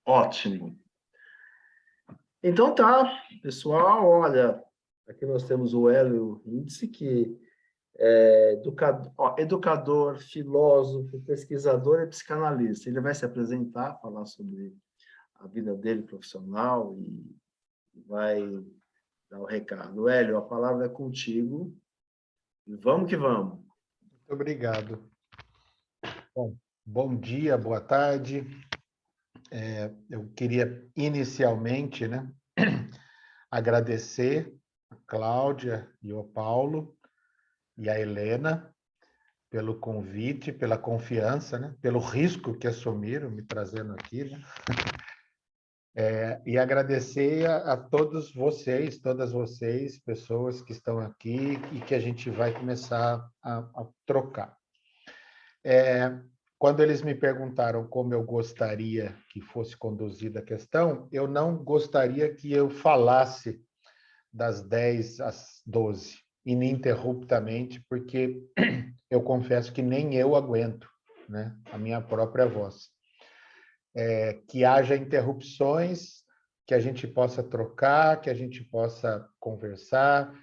Ótimo. Então tá, pessoal, olha, aqui nós temos o Hélio Rintze, que é educador, filósofo, pesquisador e psicanalista. Ele vai se apresentar, falar sobre a vida dele profissional e vai dar o recado. Hélio, a palavra é contigo e vamos que vamos. Muito obrigado. Bom dia, boa tarde. Eu queria inicialmente, agradecer a Cláudia e o Paulo e a Helena pelo convite, pela confiança, pelo risco que assumiram me trazendo aqui, e agradecer a todos vocês, todas vocês, pessoas que estão aqui e que a gente vai começar a trocar. Quando eles me perguntaram como eu gostaria que fosse conduzida a questão, eu não gostaria que eu falasse das 10 às 12, ininterruptamente, porque eu confesso que nem eu aguento, a minha própria voz. Que haja interrupções, que a gente possa trocar, que a gente possa conversar,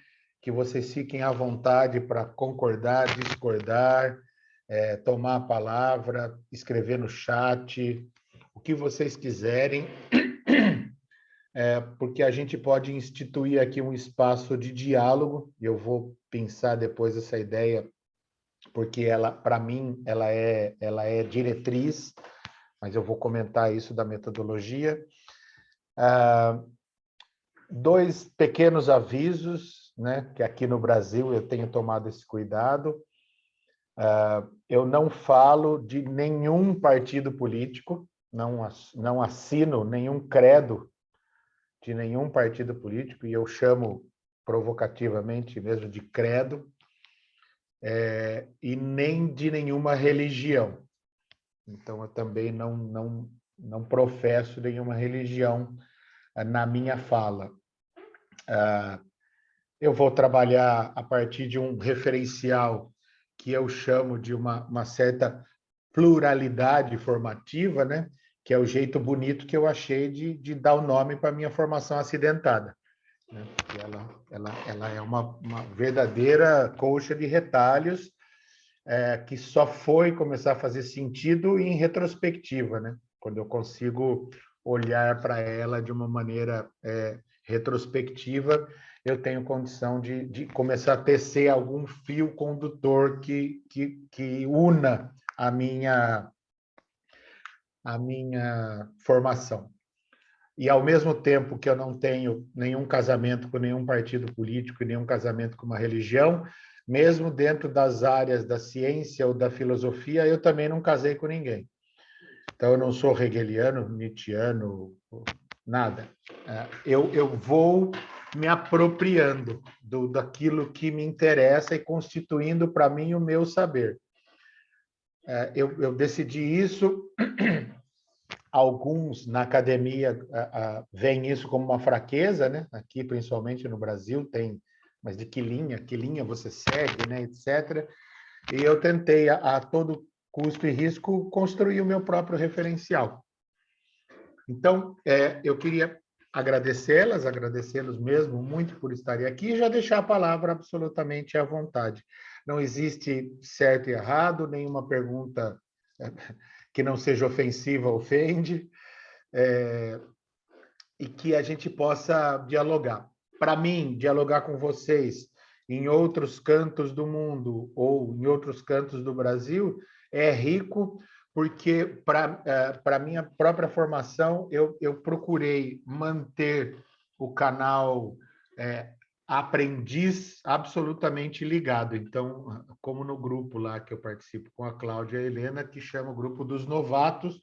que vocês fiquem à vontade para concordar, discordar, tomar a palavra, escrever no chat, o que vocês quiserem, porque a gente pode instituir aqui um espaço de diálogo, e eu vou pensar depois essa ideia, porque ela, para mim, ela é diretriz, mas eu vou comentar isso da metodologia. Dois pequenos avisos, que aqui no Brasil eu tenho tomado esse cuidado. Eu não falo de nenhum partido político, não assino nenhum credo de nenhum partido político, e eu chamo provocativamente mesmo de credo, e nem de nenhuma religião. Então, eu também não professo nenhuma religião na minha fala. Eu vou trabalhar a partir de um referencial que eu chamo de uma certa pluralidade formativa, que é o jeito bonito que eu achei de dar o nome para a minha formação acidentada. Ela é uma verdadeira colcha de retalhos, que só foi começar a fazer sentido em retrospectiva, quando eu consigo olhar para ela de uma maneira retrospectiva, eu tenho condição de começar a tecer algum fio condutor que una a minha formação. E, ao mesmo tempo que eu não tenho nenhum casamento com nenhum partido político e nenhum casamento com uma religião, mesmo dentro das áreas da ciência ou da filosofia, eu também não casei com ninguém. Então, eu não sou hegeliano, nietzschiano, nada. Eu vou me apropriando daquilo que me interessa e constituindo para mim o meu saber. Eu decidi isso. Alguns na academia veem isso como uma fraqueza, Aqui, principalmente no Brasil, tem, mas de que linha você segue, etc. E eu tentei, a todo custo e risco, construir o meu próprio referencial. Então, eu queria agradecê-los mesmo muito por estarem aqui e já deixar a palavra absolutamente à vontade. Não existe certo e errado, nenhuma pergunta que não seja ofensiva ofende, e que a gente possa dialogar. Para mim, dialogar com vocês em outros cantos do mundo ou em outros cantos do Brasil é rico, porque para minha própria formação eu procurei manter o canal aprendiz absolutamente ligado. Então, como no grupo lá que eu participo com a Cláudia e a Helena, que chama o grupo dos novatos,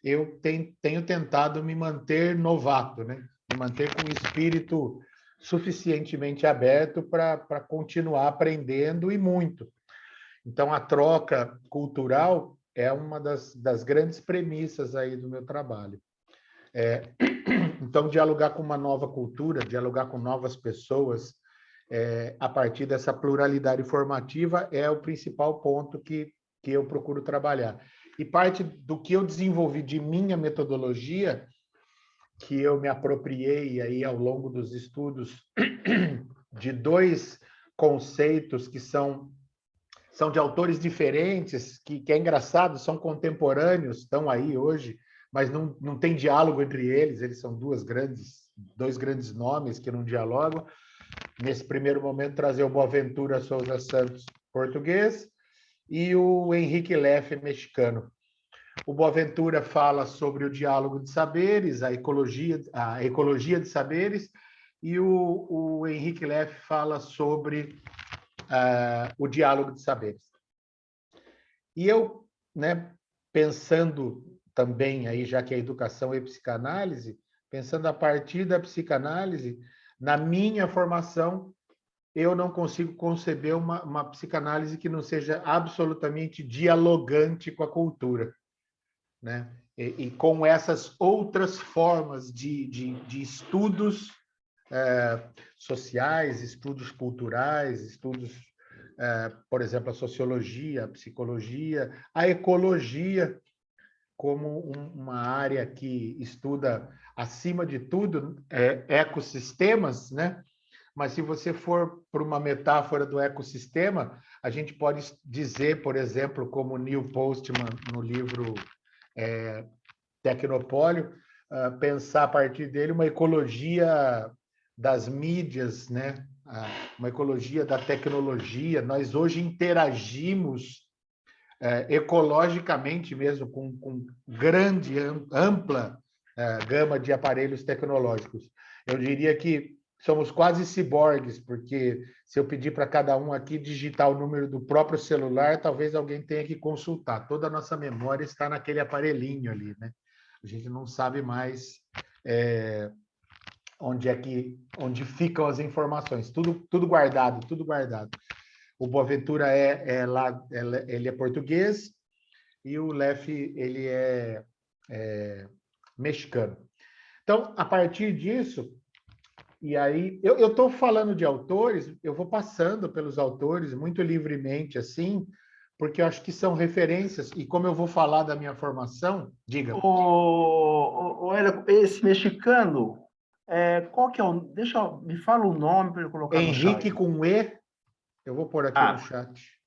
eu tenho tentado me manter novato, me manter com o espírito suficientemente aberto para continuar aprendendo, e muito. Então, a troca cultural é uma das grandes premissas aí do meu trabalho. Então, dialogar com uma nova cultura, dialogar com novas pessoas, a partir dessa pluralidade formativa, é o principal ponto que eu procuro trabalhar. E parte do que eu desenvolvi de minha metodologia que eu me apropriei aí ao longo dos estudos de dois conceitos que são de autores diferentes, que é engraçado, são contemporâneos, estão aí hoje, mas não tem diálogo entre eles são dois grandes nomes que não dialogam. Nesse primeiro momento, trazer o Boaventura Souza Santos, português, e o Henrique Leffe, mexicano. O Boaventura fala sobre o diálogo de saberes, a ecologia de saberes, e o Henrique Leffe fala sobre o diálogo de saberes. E eu, né, pensando também, aí, já que a educação é psicanálise, pensando a partir da psicanálise, na minha formação, eu não consigo conceber uma psicanálise que não seja absolutamente dialogante com a cultura, né? E com essas outras formas de estudos sociais, estudos culturais, estudos, por exemplo, a sociologia, a psicologia, a ecologia, como uma área que estuda, acima de tudo, ecossistemas, né? Mas se você for para uma metáfora do ecossistema, a gente pode dizer, por exemplo, como Neil Postman, no livro Tecnopólio, pensar a partir dele uma ecologia das mídias, né? Uma ecologia da tecnologia. Nós hoje interagimos ecologicamente mesmo com grande, ampla gama de aparelhos tecnológicos. Eu diria que somos quase ciborgues, porque se eu pedir para cada um aqui digitar o número do próprio celular, talvez alguém tenha que consultar. Toda a nossa memória está naquele aparelhinho ali, né? A gente não sabe mais onde ficam as informações. Tudo guardado, tudo guardado. O Boaventura ele é português e o Leffe ele é mexicano. Então, a partir disso, e aí eu estou falando de autores, eu vou passando pelos autores muito livremente assim, porque eu acho que são referências e como eu vou falar da minha formação, diga. Esse mexicano, qual que é o... me fala o nome para eu colocar no chat. Henrique com E, eu vou pôr aqui no chat.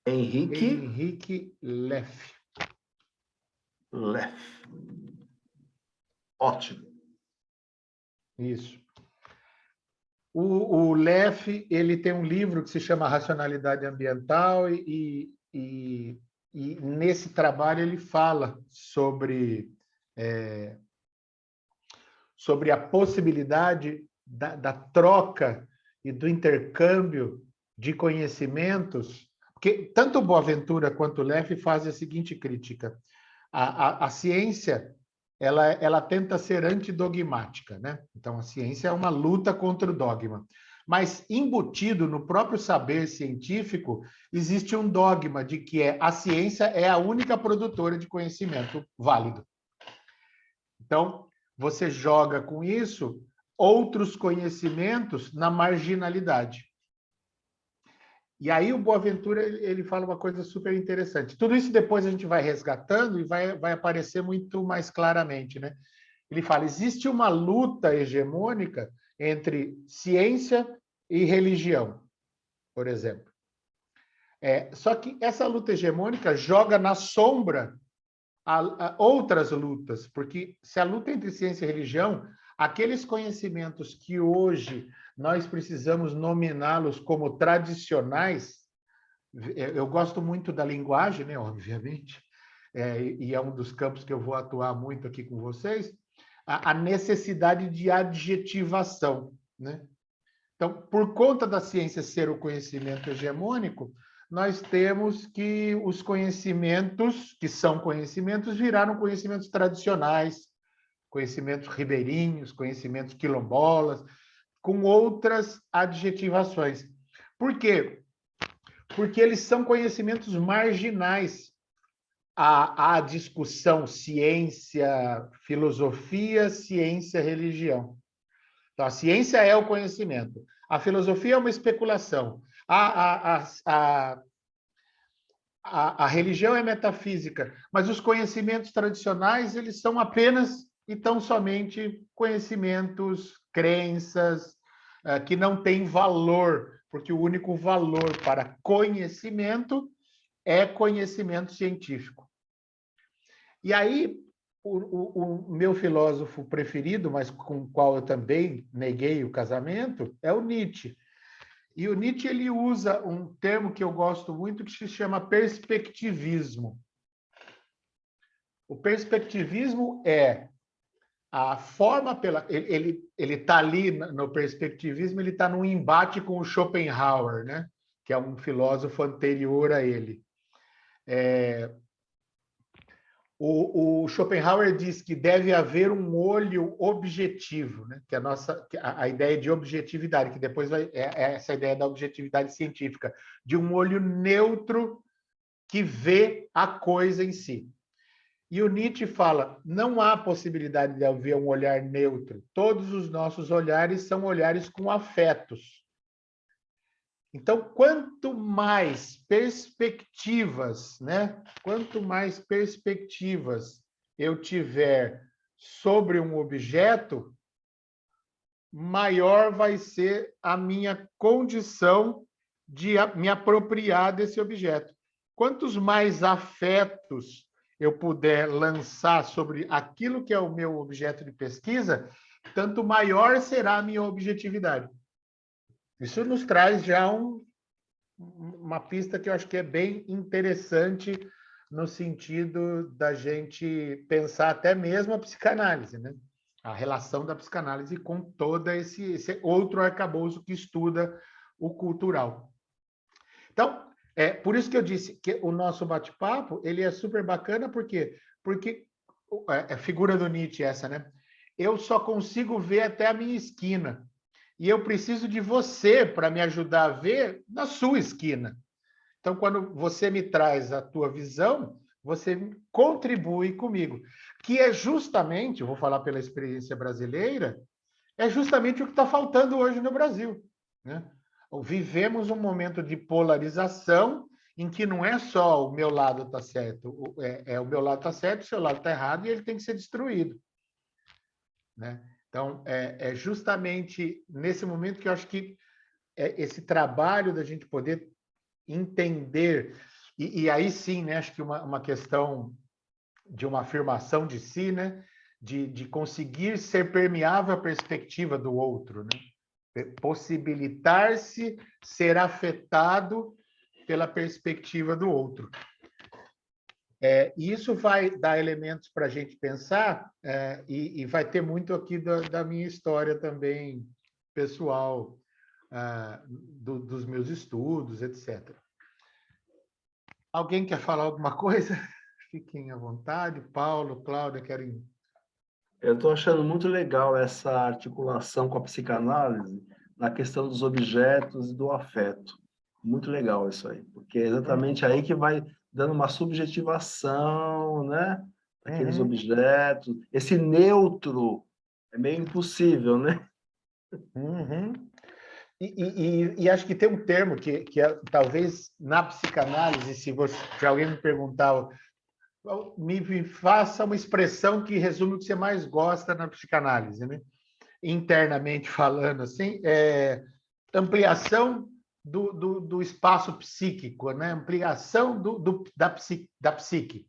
Henrique Leffe. Leffe. Ótimo. Isso. O Leffe, ele tem um livro que se chama Racionalidade Ambiental e nesse trabalho ele fala sobre a possibilidade da troca e do intercâmbio de conhecimentos, porque tanto Boaventura quanto Leffe fazem a seguinte crítica: a ciência ela tenta ser antidogmática, né? Então a ciência é uma luta contra o dogma, mas embutido no próprio saber científico existe um dogma de que a ciência é a única produtora de conhecimento válido. Então você joga com isso outros conhecimentos na marginalidade. E aí o Boaventura ele fala uma coisa super interessante. Tudo isso depois a gente vai resgatando e vai aparecer muito mais claramente, né? Ele fala: existe uma luta hegemônica entre ciência e religião, por exemplo. Só que essa luta hegemônica joga na sombra a outras lutas, porque se a luta entre ciência e religião, aqueles conhecimentos que hoje nós precisamos nominá-los como tradicionais, eu gosto muito da linguagem, né, obviamente, e é um dos campos que eu vou atuar muito aqui com vocês, a necessidade de adjetivação, né? Então, por conta da ciência ser o conhecimento hegemônico, nós temos que os conhecimentos, que são conhecimentos, viraram conhecimentos tradicionais, conhecimentos ribeirinhos, conhecimentos quilombolas, com outras adjetivações. Por quê? Porque eles são conhecimentos marginais à discussão ciência, filosofia, ciência, religião. Então, a ciência é o conhecimento. A filosofia é uma especulação. A religião é metafísica, mas os conhecimentos tradicionais eles são apenas e tão somente conhecimentos, crenças, que não têm valor, porque o único valor para conhecimento é conhecimento científico. E aí, o meu filósofo preferido, mas com o qual eu também neguei o casamento, é o Nietzsche. E o Nietzsche ele usa um termo que eu gosto muito, que se chama perspectivismo. O perspectivismo é a forma pela... Ele está ali no perspectivismo, ele está num embate com o Schopenhauer, né? Que é um filósofo anterior a ele. O Schopenhauer diz que deve haver um olho objetivo, né? Que a ideia de objetividade, que depois é essa ideia da objetividade científica, de um olho neutro que vê a coisa em si. E o Nietzsche fala, não há possibilidade de haver um olhar neutro. Todos os nossos olhares são olhares com afetos. Então, quanto mais perspectivas, né? Quanto mais perspectivas eu tiver sobre um objeto, maior vai ser a minha condição de me apropriar desse objeto. Quantos mais afetos eu puder lançar sobre aquilo que é o meu objeto de pesquisa, tanto maior será a minha objetividade. Isso nos traz já uma pista que eu acho que é bem interessante no sentido da gente pensar até mesmo a psicanálise, né? A relação da psicanálise com todo esse outro arcabouço que estuda o cultural. Então, por isso que eu disse que o nosso bate-papo ele é super bacana, porque a figura do Nietzsche essa, né? Eu só consigo ver até a minha esquina. E eu preciso de você para me ajudar a ver na sua esquina. Então, quando você me traz a tua visão, você contribui comigo. Que é justamente, vou falar pela experiência brasileira, é justamente o que está faltando hoje no Brasil, né? Vivemos um momento de polarização em que não é só o meu lado está certo, o meu lado está certo, o seu lado está errado e ele tem que ser destruído, né? Então, é justamente nesse momento que eu acho que esse trabalho da gente poder entender, e aí sim, né, acho que uma questão de uma afirmação de si, né, de conseguir ser permeável à perspectiva do outro, né? Possibilitar-se ser afetado pela perspectiva do outro. E isso vai dar elementos para a gente pensar, e vai ter muito aqui da minha história também pessoal, dos meus estudos, etc. Alguém quer falar alguma coisa? Fiquem à vontade. Paulo, Cláudia, querem... Eu estou achando muito legal essa articulação com a psicanálise na questão dos objetos e do afeto. Muito legal isso aí, porque é exatamente aí que vai dando uma subjetivação, né, daqueles objetos. Esse neutro é meio impossível, né? Uhum. E acho que tem um termo que talvez na psicanálise, se alguém me perguntar, me faça uma expressão que resume o que você mais gosta na psicanálise, né? Internamente falando, assim, ampliação do espaço psíquico, né? Ampliação da psique.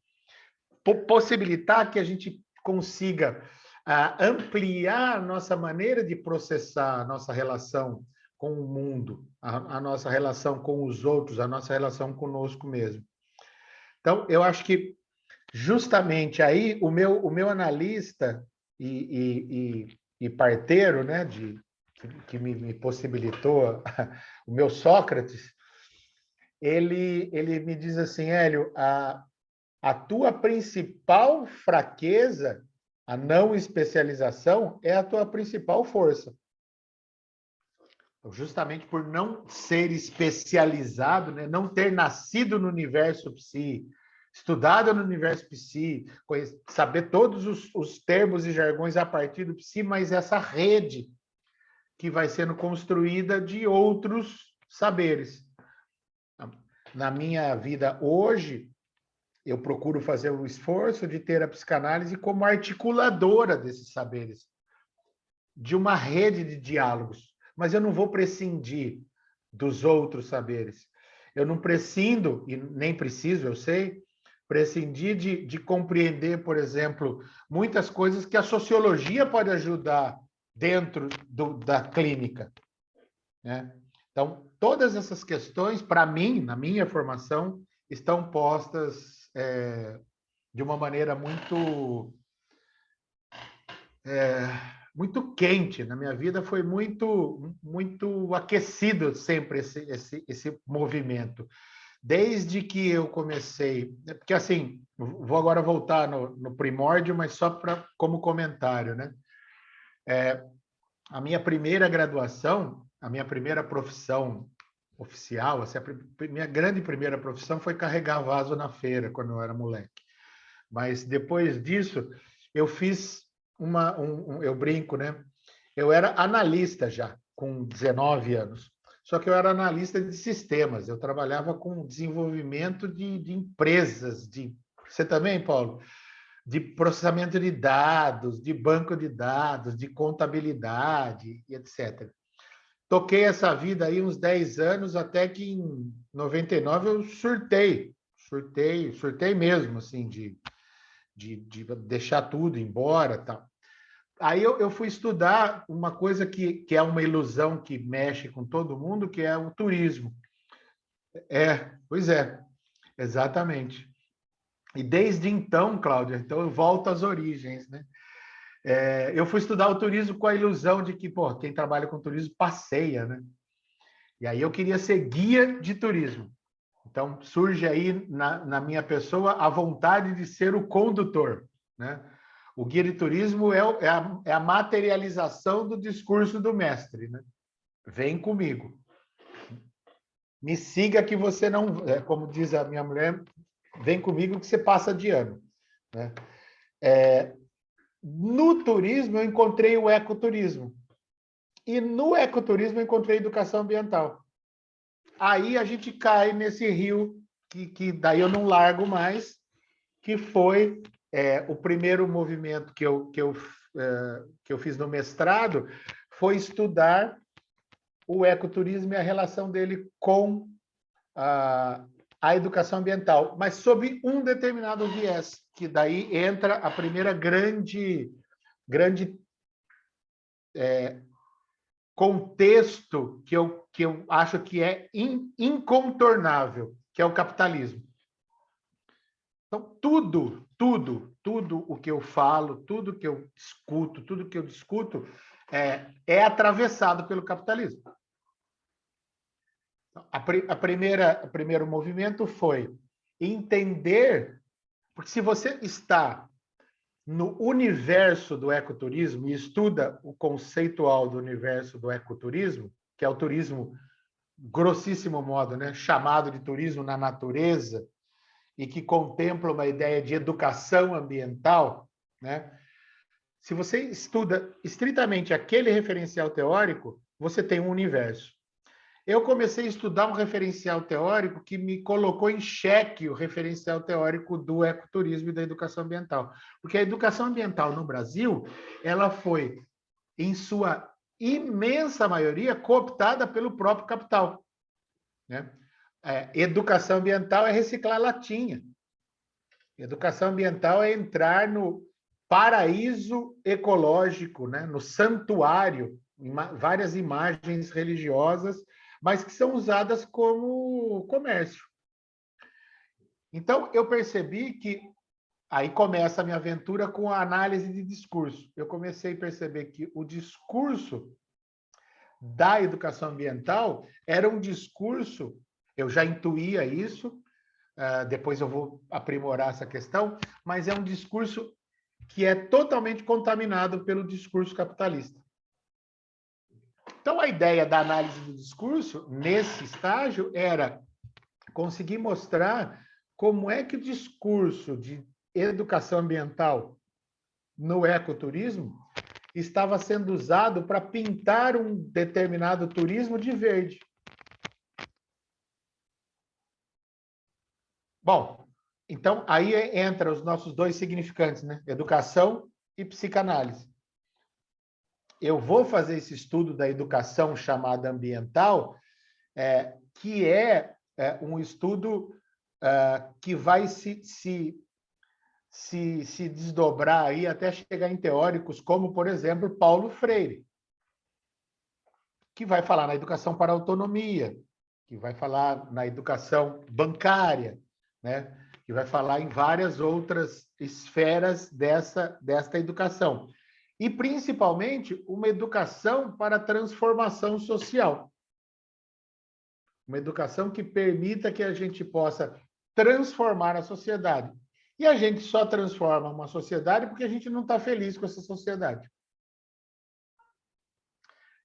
Possibilitar que a gente consiga ampliar a nossa maneira de processar a nossa relação com o mundo, a nossa relação com os outros, a nossa relação conosco mesmo. Então, eu acho que justamente aí o meu analista e parteiro, né, que me possibilitou, o meu Sócrates, ele me diz assim, Hélio, a tua principal fraqueza, a não especialização, é a tua principal força. Justamente por não ser especializado, né, não ter nascido no universo psi, estudado no universo psi, saber todos os termos e jargões a partir do psi, mas essa rede que vai sendo construída de outros saberes. Na minha vida hoje, eu procuro fazer o esforço de ter a psicanálise como articuladora desses saberes, de uma rede de diálogos. Mas eu não vou prescindir dos outros saberes. Eu não prescindo, e nem preciso, eu sei, prescindir de compreender, por exemplo, muitas coisas que a sociologia pode ajudar dentro da clínica, né? Então, todas essas questões, para mim, na minha formação, estão postas de uma maneira muito quente. Na minha vida foi muito aquecido sempre esse movimento. Desde que eu comecei, porque assim, vou agora voltar no primórdio, mas só como comentário, né? A minha primeira graduação, a minha primeira profissão oficial, assim, a minha grande primeira profissão foi carregar vaso na feira, quando eu era moleque. Mas depois disso, eu fiz eu brinco, né? Eu era analista já, com 19 anos. Só que eu era analista de sistemas, eu trabalhava com desenvolvimento de empresas, Você também, Paulo? De processamento de dados, de banco de dados, de contabilidade, e etc. Toquei essa vida aí uns 10 anos, até que em 99 eu surtei mesmo, assim, de deixar tudo embora, tal. Aí eu fui estudar uma coisa que é uma ilusão que mexe com todo mundo, que é o turismo. Pois é, exatamente. E desde então, Cláudia, então eu volto às origens, né? Eu fui estudar o turismo com a ilusão de que, pô, quem trabalha com turismo passeia, né? E aí eu queria ser guia de turismo. Então surge aí na minha pessoa a vontade de ser o condutor, né? O guia de turismo é a materialização do discurso do mestre, né? Vem comigo. Me siga que você não... como diz a minha mulher, vem comigo que você passa de ano, né? No turismo, eu encontrei o ecoturismo. E no ecoturismo, eu encontrei educação ambiental. Aí a gente cai nesse rio que daí eu não largo mais, que foi o primeiro movimento que eu fiz no mestrado, foi estudar o ecoturismo e a relação dele com a educação ambiental, mas sob um determinado viés, que daí entra a primeira grande contexto que eu acho que é incontornável, que é o capitalismo. Então, tudo o que eu falo, tudo que eu escuto, tudo que eu discuto é atravessado pelo capitalismo. O primeiro movimento foi entender, porque se você está no universo do ecoturismo e estuda o conceitual do universo do ecoturismo, que é o turismo, grossíssimo modo, né, chamado de turismo na natureza, e que contempla uma ideia de educação ambiental, né? Se você estuda estritamente aquele referencial teórico, você tem um universo. Eu comecei a estudar um referencial teórico que me colocou em xeque o referencial teórico do ecoturismo e da educação ambiental. Porque a educação ambiental no Brasil, ela foi, em sua imensa maioria, cooptada pelo próprio capital, né? Educação ambiental é reciclar latinha. Educação ambiental é entrar no paraíso ecológico, né? No santuário, várias imagens religiosas, mas que são usadas como comércio. Então, eu percebi que aí começa a minha aventura com a análise de discurso. Eu comecei a perceber que o discurso da educação ambiental era um discurso, eu já intuía isso, depois eu vou aprimorar essa questão, mas é um discurso que é totalmente contaminado pelo discurso capitalista. Então, a ideia da análise do discurso, nesse estágio, era conseguir mostrar como é que o discurso de educação ambiental no ecoturismo estava sendo usado para pintar um determinado turismo de verde. Bom, Então, aí entra os nossos dois significantes, né? Educação e psicanálise. Eu vou fazer esse estudo da educação chamada ambiental, que é um estudo que vai se desdobrar aí até chegar em teóricos como, por exemplo, Paulo Freire, que vai falar na educação para a autonomia, que vai falar na educação bancária, né? Que vai falar em várias outras esferas desta educação. E, principalmente, uma educação para a transformação social. Uma educação que permita que a gente possa transformar a sociedade. E a gente só transforma uma sociedade porque a gente não está feliz com essa sociedade.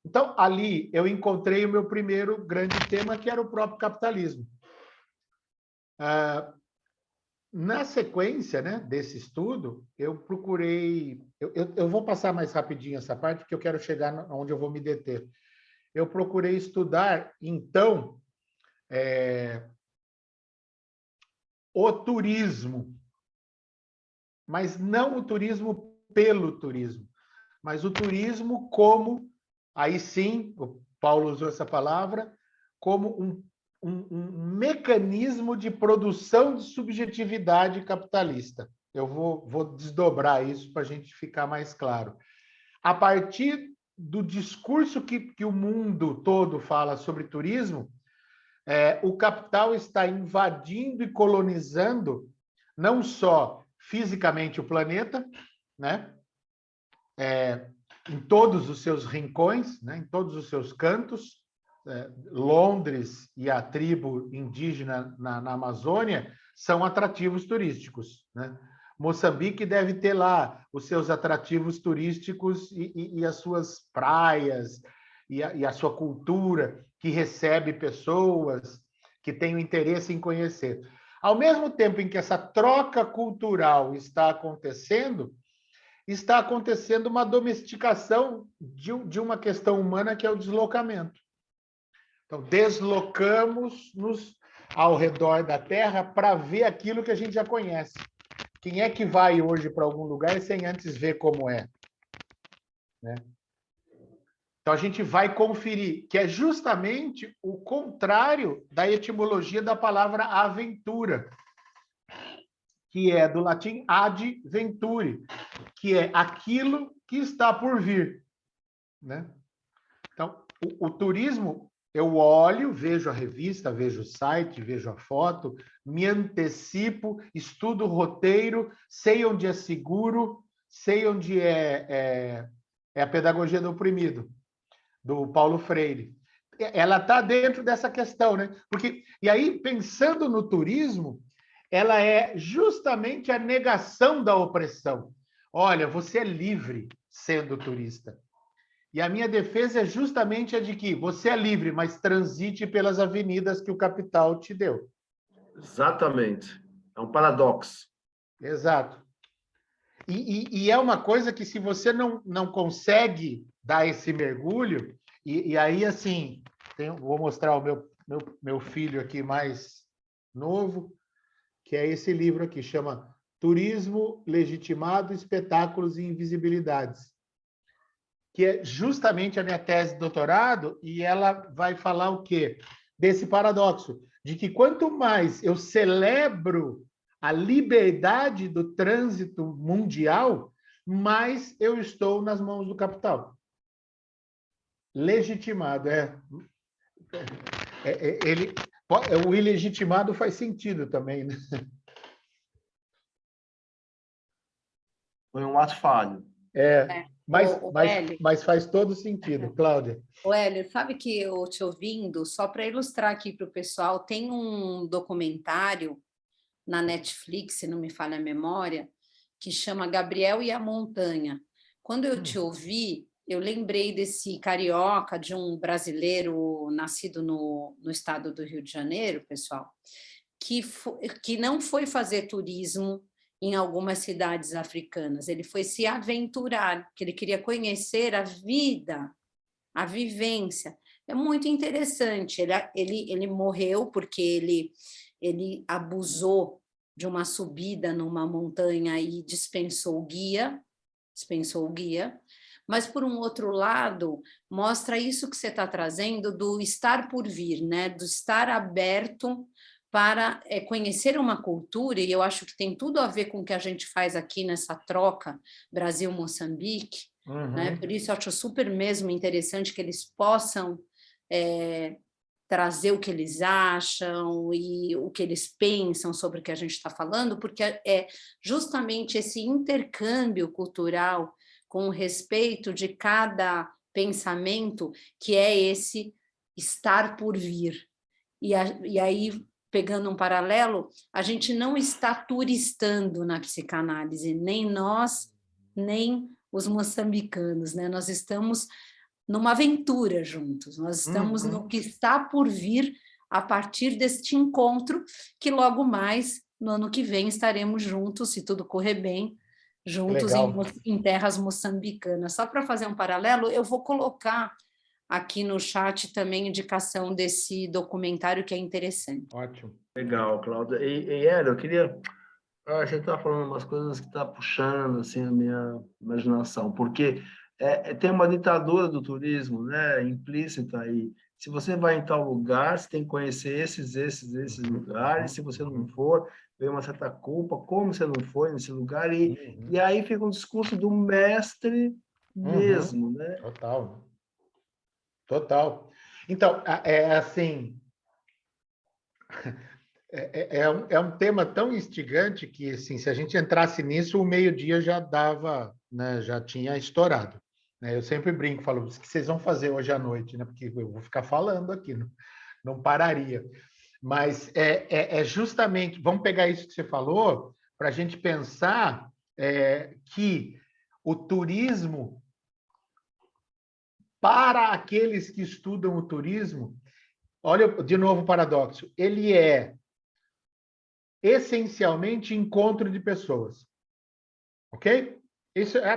Então, ali eu encontrei o meu primeiro grande tema, que era o próprio capitalismo. Na sequência, né, desse estudo, eu procurei... Eu vou passar mais rapidinho essa parte, porque eu quero chegar onde eu vou me deter. Eu procurei estudar, então, o turismo, mas não o turismo pelo turismo, mas o turismo como, aí sim, o Paulo usou essa palavra, como um mecanismo de produção de subjetividade capitalista. Eu vou desdobrar isso para a gente ficar mais claro. A partir do discurso que o mundo todo fala sobre turismo, o capital está invadindo e colonizando não só fisicamente o planeta, né? Em todos os seus rincões, né? Em todos os seus cantos. Londres e a tribo indígena na Amazônia são atrativos turísticos, né? Moçambique deve ter lá os seus atrativos turísticos e as suas praias e a sua cultura, que recebe pessoas que têm o interesse em conhecer. Ao mesmo tempo em que essa troca cultural está acontecendo uma domesticação de uma questão humana, que é o deslocamento. Então, deslocamos-nos ao redor da Terra para ver aquilo que a gente já conhece. Quem é que vai hoje para algum lugar sem antes ver como é? Né? Então, a gente vai conferir, que é justamente o contrário da etimologia da palavra aventura, que é do latim ad venturi, que é aquilo que está por vir. Né? Então, o turismo, eu olho, vejo a revista, vejo o site, vejo a foto, me antecipo, estudo o roteiro, sei onde é seguro, sei onde é a pedagogia do oprimido, do Paulo Freire. Ela está dentro dessa questão, né? Porque, e aí, pensando no turismo, ela é justamente a negação da opressão. Olha, você é livre sendo turista. E a minha defesa é justamente a de que você é livre, mas transite pelas avenidas que o capital te deu. Exatamente. É um paradoxo. Exato. E é uma coisa que, se você não consegue dar esse mergulho, e aí, assim, vou mostrar o meu filho aqui mais novo, que é esse livro aqui, chama Turismo Legitimado, Espetáculos e Invisibilidades, que é justamente a minha tese de doutorado, e ela vai falar o quê? Desse paradoxo, de que quanto mais eu celebro a liberdade do trânsito mundial, mais eu estou nas mãos do capital. Legitimado, o ilegitimado faz sentido também, né? Foi um ato falho. Mas faz todo sentido, Cláudia. O Hélio, sabe que eu te ouvindo, só para ilustrar aqui para o pessoal, tem um documentário na Netflix, se não me falha a memória, que chama Gabriel e a Montanha. Quando eu te ouvi, eu lembrei desse carioca, de um brasileiro nascido no estado do Rio de Janeiro, pessoal, que não foi fazer turismo em algumas cidades africanas, ele foi se aventurar, porque ele queria conhecer a vida, a vivência. É muito interessante. Ele morreu porque ele abusou de uma subida numa montanha e dispensou o guia, mas, por um outro lado, mostra isso que você está trazendo do estar por vir, né? Do estar aberto para conhecer uma cultura, e eu acho que tem tudo a ver com o que a gente faz aqui nessa troca Brasil-Moçambique, né? Por isso eu acho super mesmo interessante que eles possam trazer o que eles acham e o que eles pensam sobre o que a gente está falando, porque é justamente esse intercâmbio cultural com o respeito de cada pensamento que é esse estar por vir. E aí, pegando um paralelo, a gente não está turistando na psicanálise, nem nós, nem os moçambicanos, né? Nós estamos numa aventura juntos, nós estamos no que está por vir a partir deste encontro, que logo mais, no ano que vem, estaremos juntos, se tudo correr bem, juntos em terras moçambicanas. Só para fazer um paralelo, eu vou colocar aqui no chat também indicação desse documentário que é interessante. Ótimo. Legal, Cláudia. E Hélio, eu queria... A gente está falando umas coisas que está puxando assim, a minha imaginação, porque tem uma ditadura do turismo, né, implícita aí. Se você vai em tal lugar, você tem que conhecer esses lugares. Se você não for, vem uma certa culpa, como você não foi nesse lugar. E aí fica um discurso do mestre mesmo, né? Total. Total. Então, é assim... É um tema tão instigante que, assim, se a gente entrasse nisso, o meio-dia já dava, né, já tinha estourado. Né? Eu sempre brinco, falo, o que vocês vão fazer hoje à noite? Né? Porque eu vou ficar falando aqui, não pararia. Mas é justamente, vamos pegar isso que você falou, para a gente pensar que o turismo, para aqueles que estudam o turismo, olha, de novo o paradoxo, ele é essencialmente encontro de pessoas. Ok? Isso é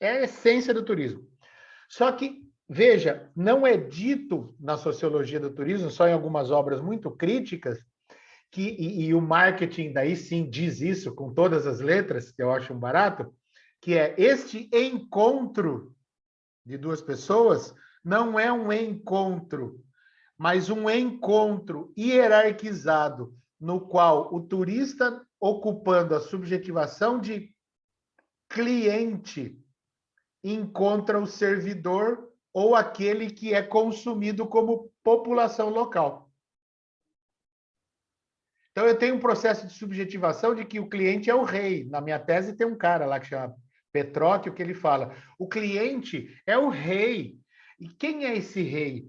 a essência do turismo. Só que, veja, não é dito na sociologia do turismo, só em algumas obras muito críticas, e o marketing daí sim diz isso com todas as letras, que eu acho um barato, que é este encontro de duas pessoas não é um encontro, mas um encontro hierarquizado, no qual o turista, ocupando a subjetivação de cliente, encontra o servidor ou aquele que é consumido como população local. Então, eu tenho um processo de subjetivação de que o cliente é o rei. Na minha tese tem um cara lá que chama Petróquio, que ele fala, o cliente é o rei. E quem é esse rei?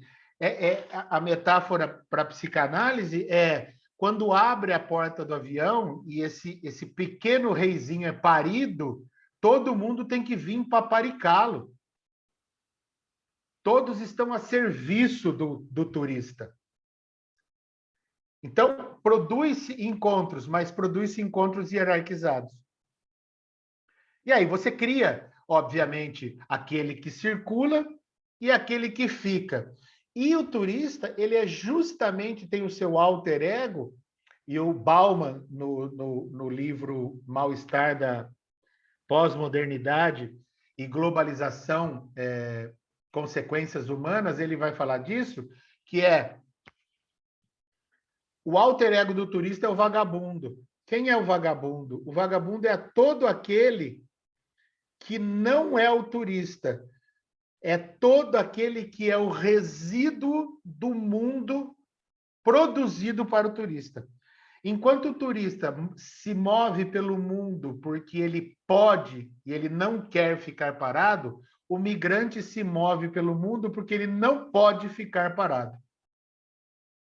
A metáfora para a psicanálise é quando abre a porta do avião e esse pequeno reizinho é parido, todo mundo tem que vir paparicá-lo. Todos estão a serviço do turista. Então, produz-se encontros, mas produz-se encontros hierarquizados. E aí você cria, obviamente, aquele que circula e aquele que fica. E o turista, ele justamente tem o seu alter ego, e o Bauman, no livro Mal-Estar da Pós-Modernidade e Globalização, Consequências Humanas, ele vai falar disso, que é o alter ego do turista é o vagabundo. Quem é o vagabundo? O vagabundo é todo aquele que não é o turista. É todo aquele que é o resíduo do mundo produzido para o turista. Enquanto o turista se move pelo mundo porque ele pode e ele não quer ficar parado, o migrante se move pelo mundo porque ele não pode ficar parado.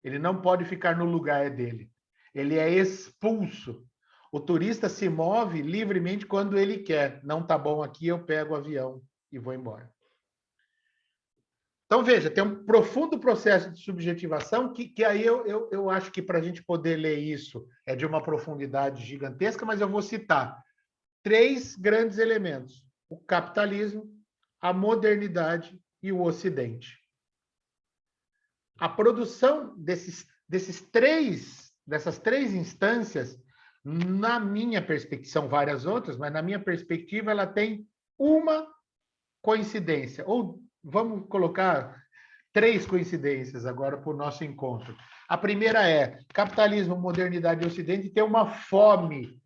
Ele não pode ficar no lugar dele. Ele é expulso. O turista se move livremente quando ele quer. Não está bom aqui, eu pego o avião e vou embora. Então, veja, tem um profundo processo de subjetivação que aí eu acho que para a gente poder ler isso é de uma profundidade gigantesca, mas eu vou citar 3 grandes elementos: o capitalismo, a modernidade e o Ocidente. A produção dessas 3 instâncias Na minha perspectiva, são várias outras, mas na minha perspectiva ela tem uma coincidência, ou vamos colocar 3 coincidências agora para o nosso encontro. A primeira é capitalismo, modernidade e Ocidente tem uma fome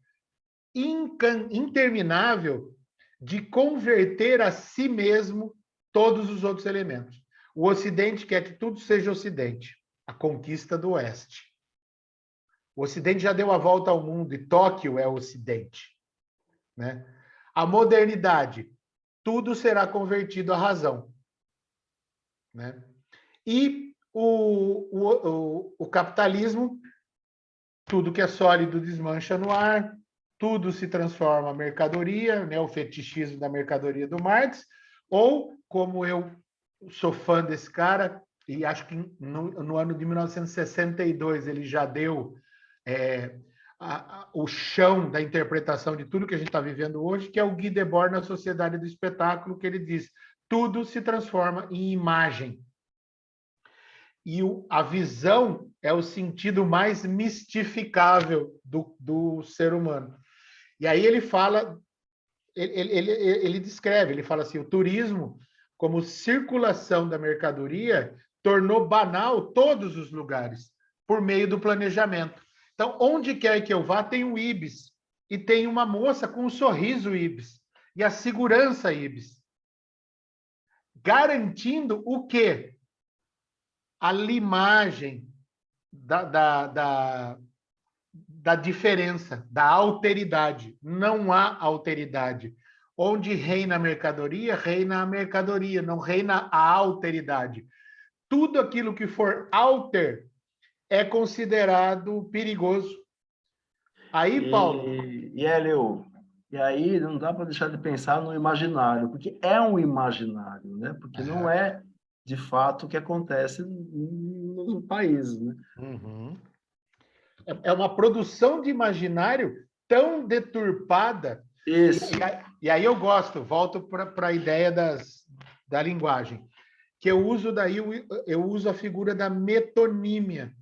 interminável de converter a si mesmo todos os outros elementos. O Ocidente quer que tudo seja Ocidente, a conquista do Oeste. O Ocidente já deu a volta ao mundo e Tóquio é o Ocidente, né? A modernidade, tudo será convertido à razão, né? E o capitalismo, tudo que é sólido desmancha no ar, tudo se transforma em mercadoria, né? O fetichismo da mercadoria do Marx, ou, como eu sou fã desse cara, e acho que no ano de 1962 ele já deu o chão da interpretação de tudo que a gente está vivendo hoje, que é o Guy Debord na Sociedade do Espetáculo, que ele diz, tudo se transforma em imagem. E a visão é o sentido mais mistificável do ser humano. E aí ele fala, ele descreve, ele fala assim, o turismo, como circulação da mercadoria, tornou banal todos os lugares, por meio do planejamento. Então, onde quer que eu vá, tem um Ibis, e tem uma moça com um sorriso Ibis, e a segurança Ibis. Garantindo o quê? A limagem da diferença, da alteridade. Não há alteridade. Onde reina a mercadoria, não reina a alteridade. Tudo aquilo que for alter é considerado perigoso. Aí, Paulo... Hélio, e aí não dá para deixar de pensar no imaginário, porque é um imaginário, né? Porque não é, de fato, o que acontece no país, né? Uhum. É uma produção de imaginário tão deturpada. Isso. E aí eu gosto, volto para a ideia da linguagem, que eu uso a figura da metonímia.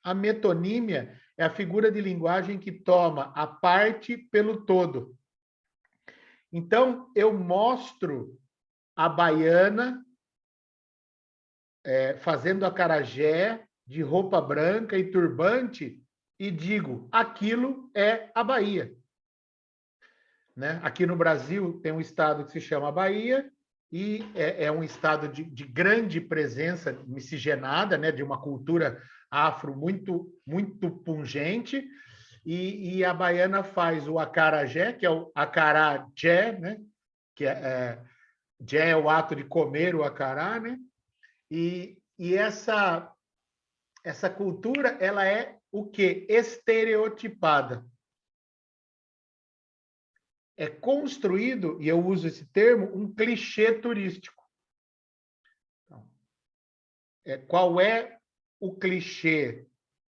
A metonímia é a figura de linguagem que toma a parte pelo todo. Então, eu mostro a baiana fazendo acarajé de roupa branca e turbante e digo, aquilo é a Bahia. Né? Aqui no Brasil tem um estado que se chama Bahia e é um estado de grande presença miscigenada, né? De uma cultura afro muito, muito pungente, e a baiana faz o acarajé, que é o acarajé, né? Que jé é o ato de comer o acará, né? E essa cultura, ela é o quê? Estereotipada. É construído, e eu uso esse termo, um clichê turístico. Então, qual é o clichê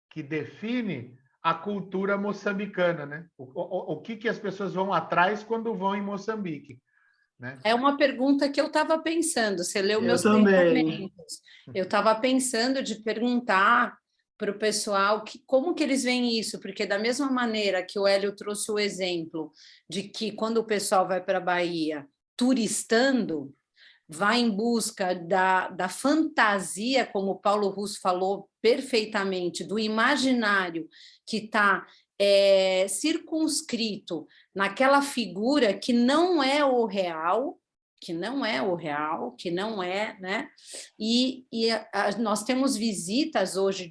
que define a cultura moçambicana, né? O que as pessoas vão atrás quando vão em Moçambique? Né? É uma pergunta que eu estava pensando, você leu meus também. pensamentos. Eu estava pensando de perguntar para o pessoal como que eles veem isso, porque da mesma maneira que o Hélio trouxe o exemplo de que quando o pessoal vai para a Bahia turistando, vai em busca da fantasia, como o Paulo Russo falou perfeitamente, do imaginário que está circunscrito naquela figura que não é o real, né? E nós temos visitas hoje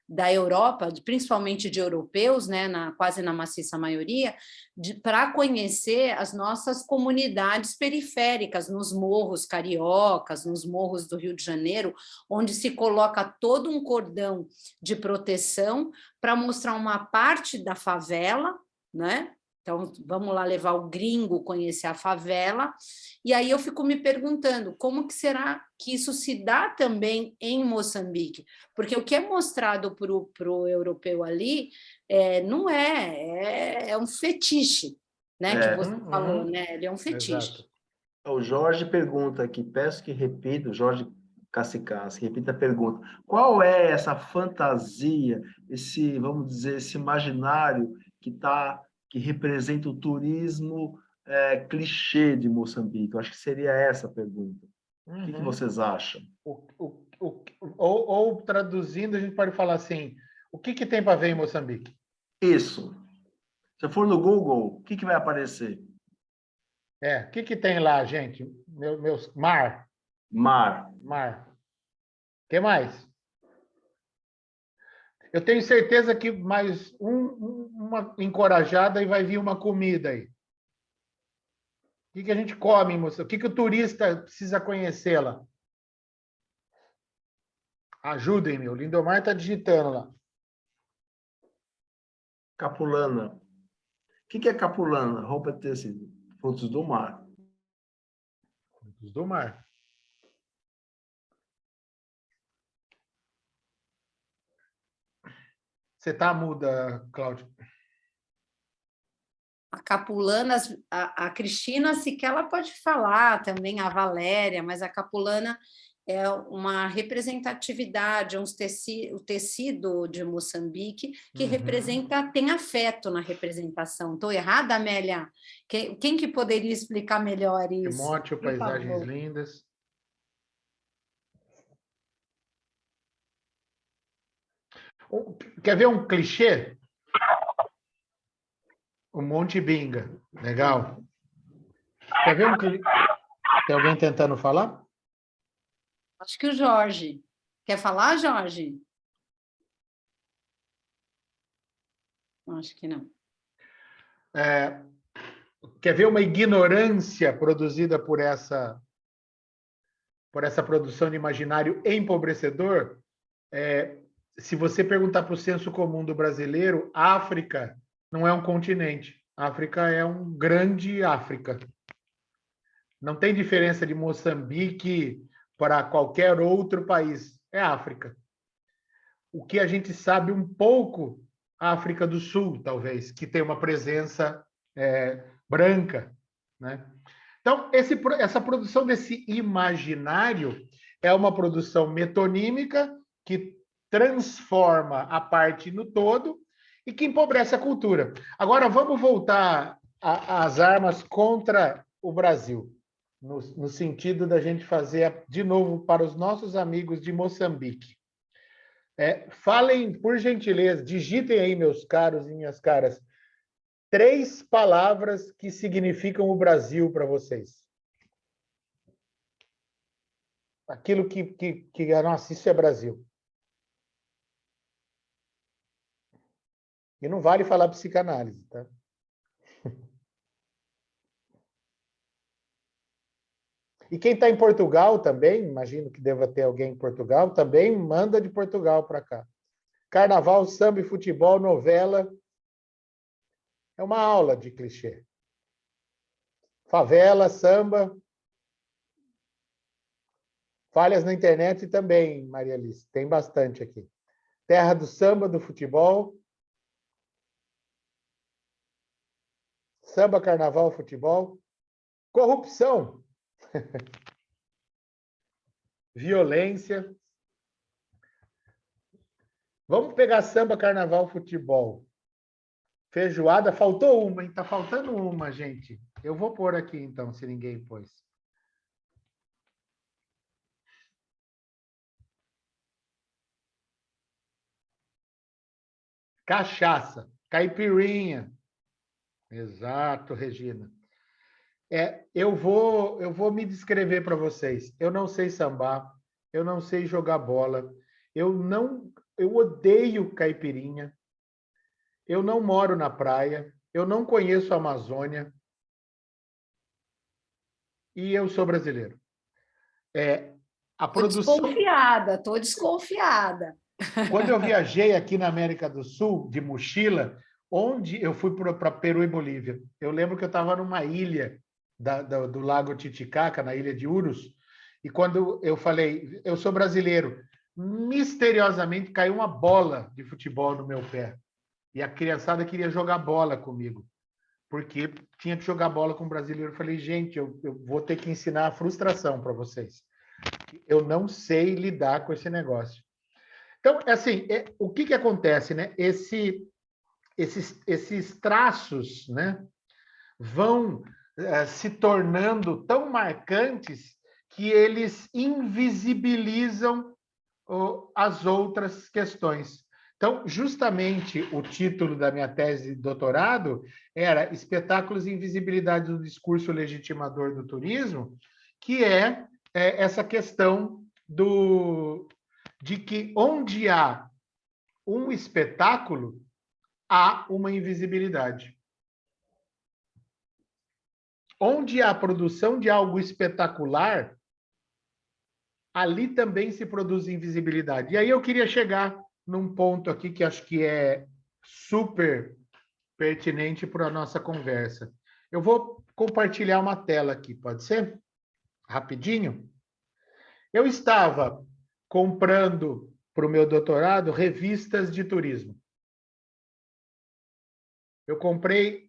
da Europa, principalmente de europeus, né, quase na maciça maioria, para conhecer as nossas comunidades periféricas, nos morros cariocas, nos morros do Rio de Janeiro, onde se coloca todo um cordão de proteção para mostrar uma parte da favela, né? Então, vamos lá levar o gringo conhecer a favela. E aí eu fico me perguntando como que será que isso se dá também em Moçambique? Porque o que é mostrado para o europeu ali não é um fetiche, né? Que você falou, né? Ele é um fetiche. Exato. O Jorge pergunta aqui, peço que repita, o Jorge Cassi, repita a pergunta. Qual é essa fantasia, esse, vamos dizer, esse imaginário que representa o turismo clichê de Moçambique? Eu acho que seria essa a pergunta. O que vocês acham? Ou traduzindo, a gente pode falar assim, o que tem para ver em Moçambique? Isso. Se eu for no Google, o que vai aparecer? O que tem lá, gente? Meus mar. Mar. O que mais? Eu tenho certeza que mais uma encorajada e vai vir uma comida aí. O que a gente come, moça? O que o turista precisa conhecer lá? Ajudem-me, o Lindomar está digitando lá. Capulana. O que é capulana? Roupa de tecido. Frutos do mar. Frutos do mar. Você está muda, Cláudio? A Capulana, a Cristina sequer ela pode falar também, a Valéria, mas a Capulana é uma representatividade, o tecido de Moçambique que representa, tem afeto na representação. Estou errada, Amélia? Quem que poderia explicar melhor isso? Timóteo, paisagens lindas. Quer ver um clichê? O Monte Binga. Legal. Quer ver um clichê? Tem alguém tentando falar? Acho que o Jorge. Quer falar, Jorge? Acho que não. Quer ver uma ignorância produzida por essa produção de imaginário empobrecedor? Se você perguntar para o senso comum do brasileiro, África não é um continente. África é um grande África. Não tem diferença de Moçambique para qualquer outro país. É África. O que a gente sabe um pouco, a África do Sul, talvez, que tem uma presença branca, né? Então, essa produção desse imaginário é uma produção metonímica que transforma a parte no todo e que empobrece a cultura. Agora, vamos voltar às armas contra o Brasil, no sentido da gente fazer, de novo, para os nossos amigos de Moçambique. Falem, por gentileza, digitem aí, meus caros e minhas caras, 3 palavras que significam o Brasil para vocês. Aquilo nossa, isso é Brasil. E não vale falar psicanálise, tá? E quem está em Portugal também, imagino que deva ter alguém em Portugal, também manda de Portugal para cá. Carnaval, samba e futebol, novela. É uma aula de clichê. Favela, samba. Falhas na internet também, Maria Alice. Tem bastante aqui. Terra do samba, do futebol. Samba, carnaval, futebol. Corrupção. Violência. Vamos pegar samba, carnaval, futebol. Feijoada, faltou uma, hein? Tá faltando uma, gente. Eu vou pôr aqui, então, se ninguém pôs. Cachaça, caipirinha. Exato, Regina. Eu vou me descrever para vocês. Eu não sei sambar, eu não sei jogar bola, eu odeio caipirinha, eu não moro na praia, eu não conheço a Amazônia e eu sou brasileiro. A produção... Estou desconfiada. Quando eu viajei aqui na América do Sul, de mochila, onde eu fui para Peru e Bolívia, eu lembro que eu estava numa ilha do Lago Titicaca, na ilha de Urus, e quando eu falei, eu sou brasileiro, misteriosamente caiu uma bola de futebol no meu pé. E a criançada queria jogar bola comigo, porque tinha que jogar bola com o brasileiro. Eu falei, gente, eu vou ter que ensinar a frustração para vocês. Eu não sei lidar com esse negócio. Então, assim, o que acontece, né? Esses traços, né, vão se tornando tão marcantes que eles invisibilizam as outras questões. Então, justamente o título da minha tese de doutorado era Espetáculos e Invisibilidade do Discurso Legitimador do Turismo, que é essa questão de que onde há um espetáculo, há uma invisibilidade. Onde há produção de algo espetacular, ali também se produz invisibilidade. E aí eu queria chegar num ponto aqui que acho que é super pertinente para a nossa conversa. Eu vou compartilhar uma tela aqui, pode ser? Rapidinho. Eu estava comprando para o meu doutorado revistas de turismo. Eu comprei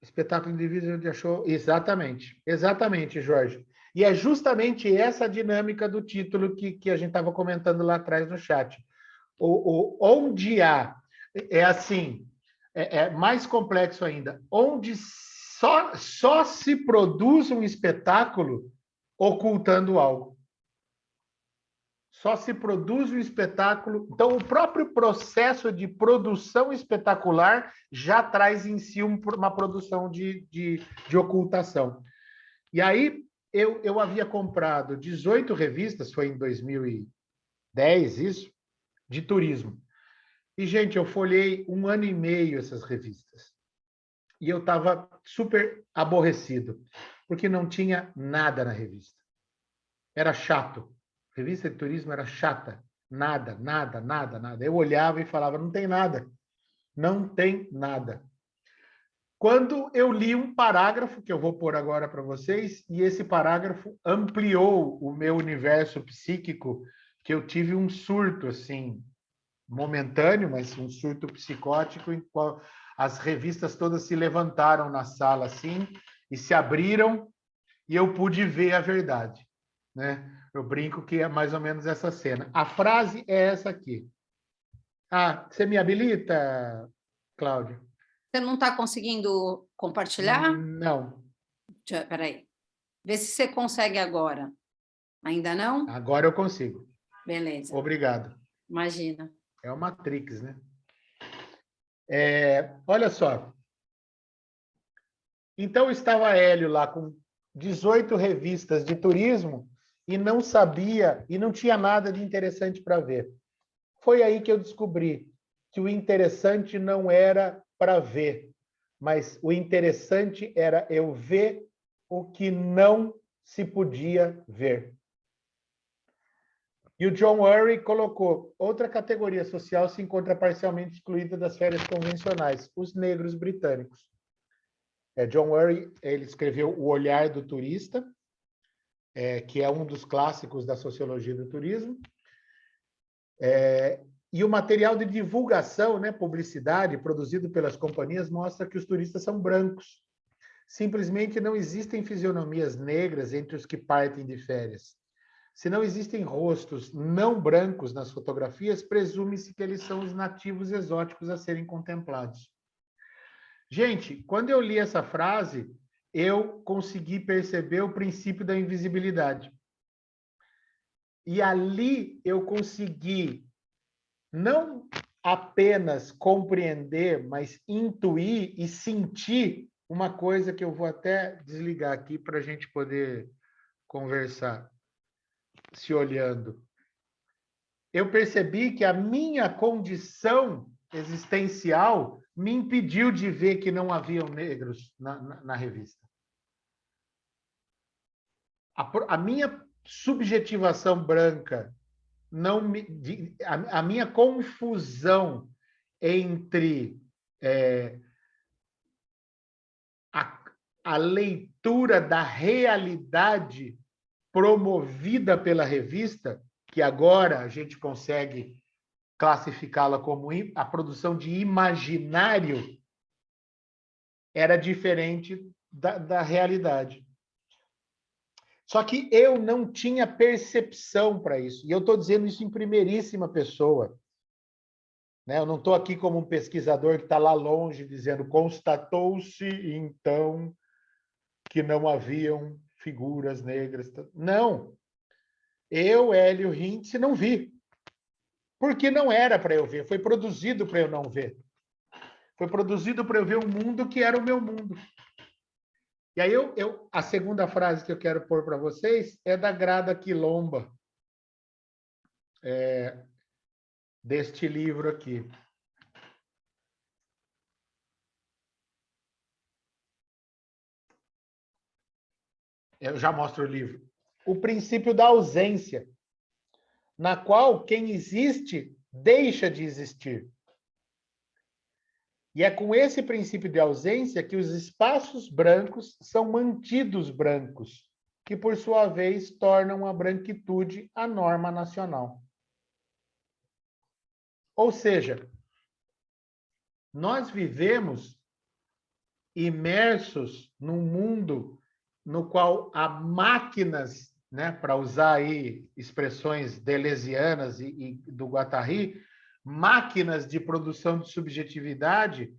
Espetáculo de Vida de Show. Exatamente, Jorge. E é justamente essa dinâmica do título que a gente estava comentando lá atrás no chat. Onde há, assim, é mais complexo ainda, onde só se produz um espetáculo ocultando algo. Só se produz um espetáculo. Então, o próprio processo de produção espetacular já traz em si uma produção de ocultação. E aí, eu havia comprado 18 revistas, foi em 2010 isso, de turismo. E, gente, eu folhei 1 ano e meio essas revistas. E eu estava super aborrecido, porque não tinha nada na revista. Era chato. Revista de turismo era chata. Nada. Eu olhava e falava, não tem nada. Não tem nada. Quando eu li um parágrafo, que eu vou pôr agora para vocês, e esse parágrafo ampliou o meu universo psíquico, que eu tive um surto, assim, momentâneo, mas um surto psicótico, em qual as revistas todas se levantaram na sala, assim, e se abriram, e eu pude ver a verdade, né? Eu brinco que é mais ou menos essa cena. A frase é essa aqui. Ah, você me habilita, Cláudia? Você não está conseguindo compartilhar? Não. Espera aí. Vê se você consegue agora. Ainda não? Agora eu consigo. Beleza. Obrigado. Imagina. É o Matrix, né? Olha só. Então, estava Hélio lá com 18 revistas de turismo e não sabia, e não tinha nada de interessante para ver. Foi aí que eu descobri que o interessante não era para ver, mas o interessante era eu ver o que não se podia ver. E o John Urry colocou, outra categoria social se encontra parcialmente excluída das férias convencionais, os negros britânicos. John Urry, ele escreveu O Olhar do Turista, que é um dos clássicos da sociologia do turismo. E o material de divulgação, né, publicidade, produzido pelas companhias, mostra que os turistas são brancos. Simplesmente não existem fisionomias negras entre os que partem de férias. Se não existem rostos não brancos nas fotografias, presume-se que eles são os nativos exóticos a serem contemplados. Gente, quando eu li essa frase, eu consegui perceber o princípio da invisibilidade. E ali eu consegui não apenas compreender, mas intuir e sentir uma coisa que eu vou até desligar aqui para a gente poder conversar, se olhando. Eu percebi que a minha condição existencial me impediu de ver que não haviam negros na revista. A minha subjetivação branca, a minha confusão entre a leitura da realidade promovida pela revista, que agora a gente consegue classificá-la como a produção de imaginário, era diferente da realidade. Só que eu não tinha percepção para isso. E eu estou dizendo isso em primeiríssima pessoa. Né? Eu não estou aqui como um pesquisador que está lá longe dizendo constatou-se, então, que não haviam figuras negras. Não. Eu, Hélio Hintze, não vi. Porque não era para eu ver. Foi produzido para eu não ver. Foi produzido para eu ver um mundo que era o meu mundo. E aí a segunda frase que eu quero pôr para vocês é da Grada Quilomba, deste livro aqui. Eu já mostro o livro. O princípio da ausência, na qual quem existe deixa de existir. E é com esse princípio de ausência que os espaços brancos são mantidos brancos, que por sua vez tornam a branquitude a norma nacional. Ou seja, nós vivemos imersos num mundo no qual há máquinas, né, para usar aí expressões deleuzianas e do Guattari, máquinas de produção de subjetividade,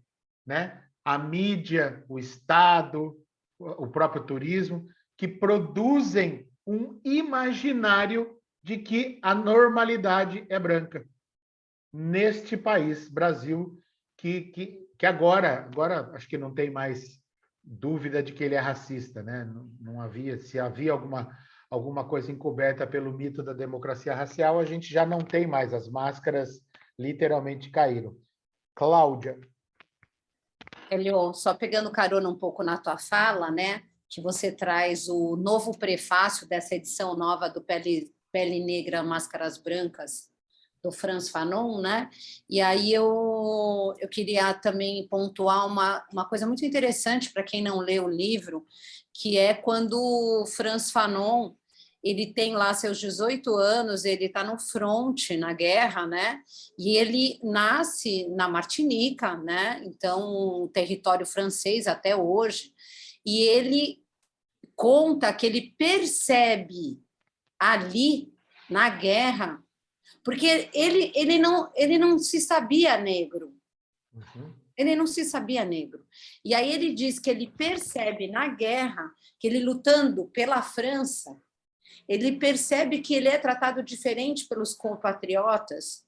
né, a mídia, o Estado, o próprio turismo, que produzem um imaginário de que a normalidade é branca. Neste país, Brasil, que agora acho que não tem mais dúvida de que ele é racista, né? Não havia, se havia alguma coisa encoberta pelo mito da democracia racial, a gente já não tem mais, as máscaras literalmente caíram. Cláudia. Elio, só pegando carona um pouco na tua fala, né? Que você traz o novo prefácio dessa edição nova do Pele Negra, Máscaras Brancas, do Frantz Fanon, né? E aí eu queria também pontuar uma coisa muito interessante para quem não lê o livro, que é quando o Frantz Fanon ele tem lá seus 18 anos, ele está no fronte, na guerra, né? E ele nasce na Martinica, né? Então, território francês até hoje. E ele conta que ele percebe ali, na guerra, porque ele não se sabia negro. Uhum. Ele não se sabia negro. E aí ele diz que ele percebe na guerra, que ele lutando pela França, ele percebe que ele é tratado diferente pelos compatriotas,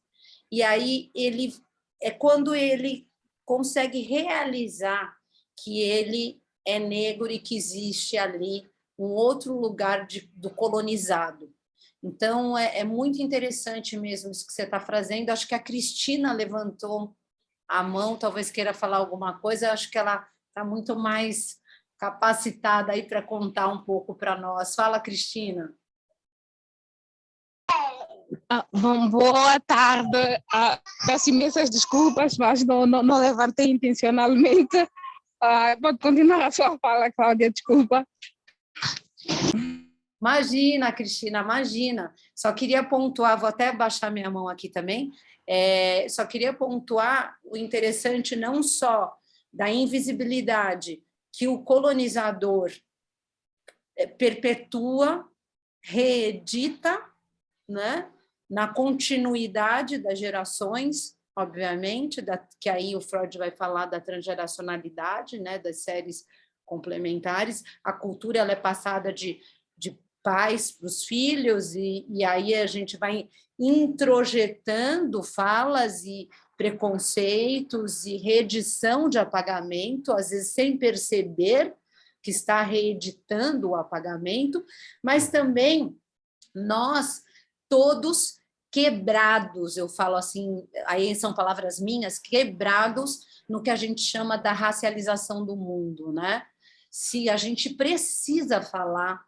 e aí ele é quando ele consegue realizar que ele é negro e que existe ali um outro lugar do colonizado. Então, é muito interessante mesmo isso que você está fazendo. Acho que a Cristina levantou a mão, talvez queira falar alguma coisa. Acho que ela está muito mais capacitada aí para contar um pouco para nós. Fala, Cristina. Bom, boa tarde. Peço imensas desculpas, mas não levantei intencionalmente. Pode continuar a sua fala, Cláudia, desculpa. Imagina, Cristina, imagina. Só queria pontuar, vou até baixar minha mão aqui também, só queria pontuar o interessante não só da invisibilidade que o colonizador perpetua, reedita, né, na continuidade das gerações, obviamente, que aí o Freud vai falar da transgeracionalidade, né, das séries complementares. A cultura ela é passada de pais para os filhos, e aí a gente vai introjetando falas e preconceitos e reedição de apagamento, às vezes sem perceber que está reeditando o apagamento, mas também nós todos quebrados, eu falo assim, aí são palavras minhas, quebrados no que a gente chama da racialização do mundo, né? Se a gente precisa falar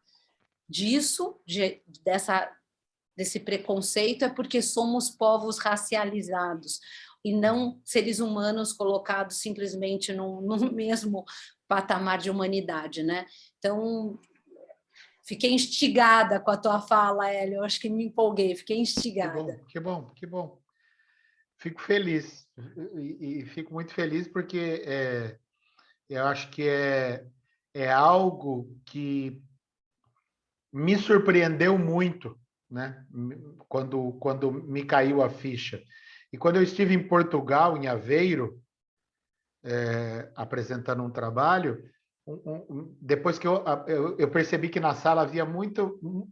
disso, desse preconceito, é porque somos povos racializados e não seres humanos colocados simplesmente no mesmo patamar de humanidade, né? Então, fiquei instigada com a tua fala, Hélio, eu acho que me empolguei, fiquei instigada. Que bom, que bom. Fico feliz, e fico muito feliz porque eu acho que é algo que me surpreendeu muito, né? Quando me caiu a ficha. E quando eu estive em Portugal, em Aveiro, apresentando um trabalho, depois que eu percebi que na sala havia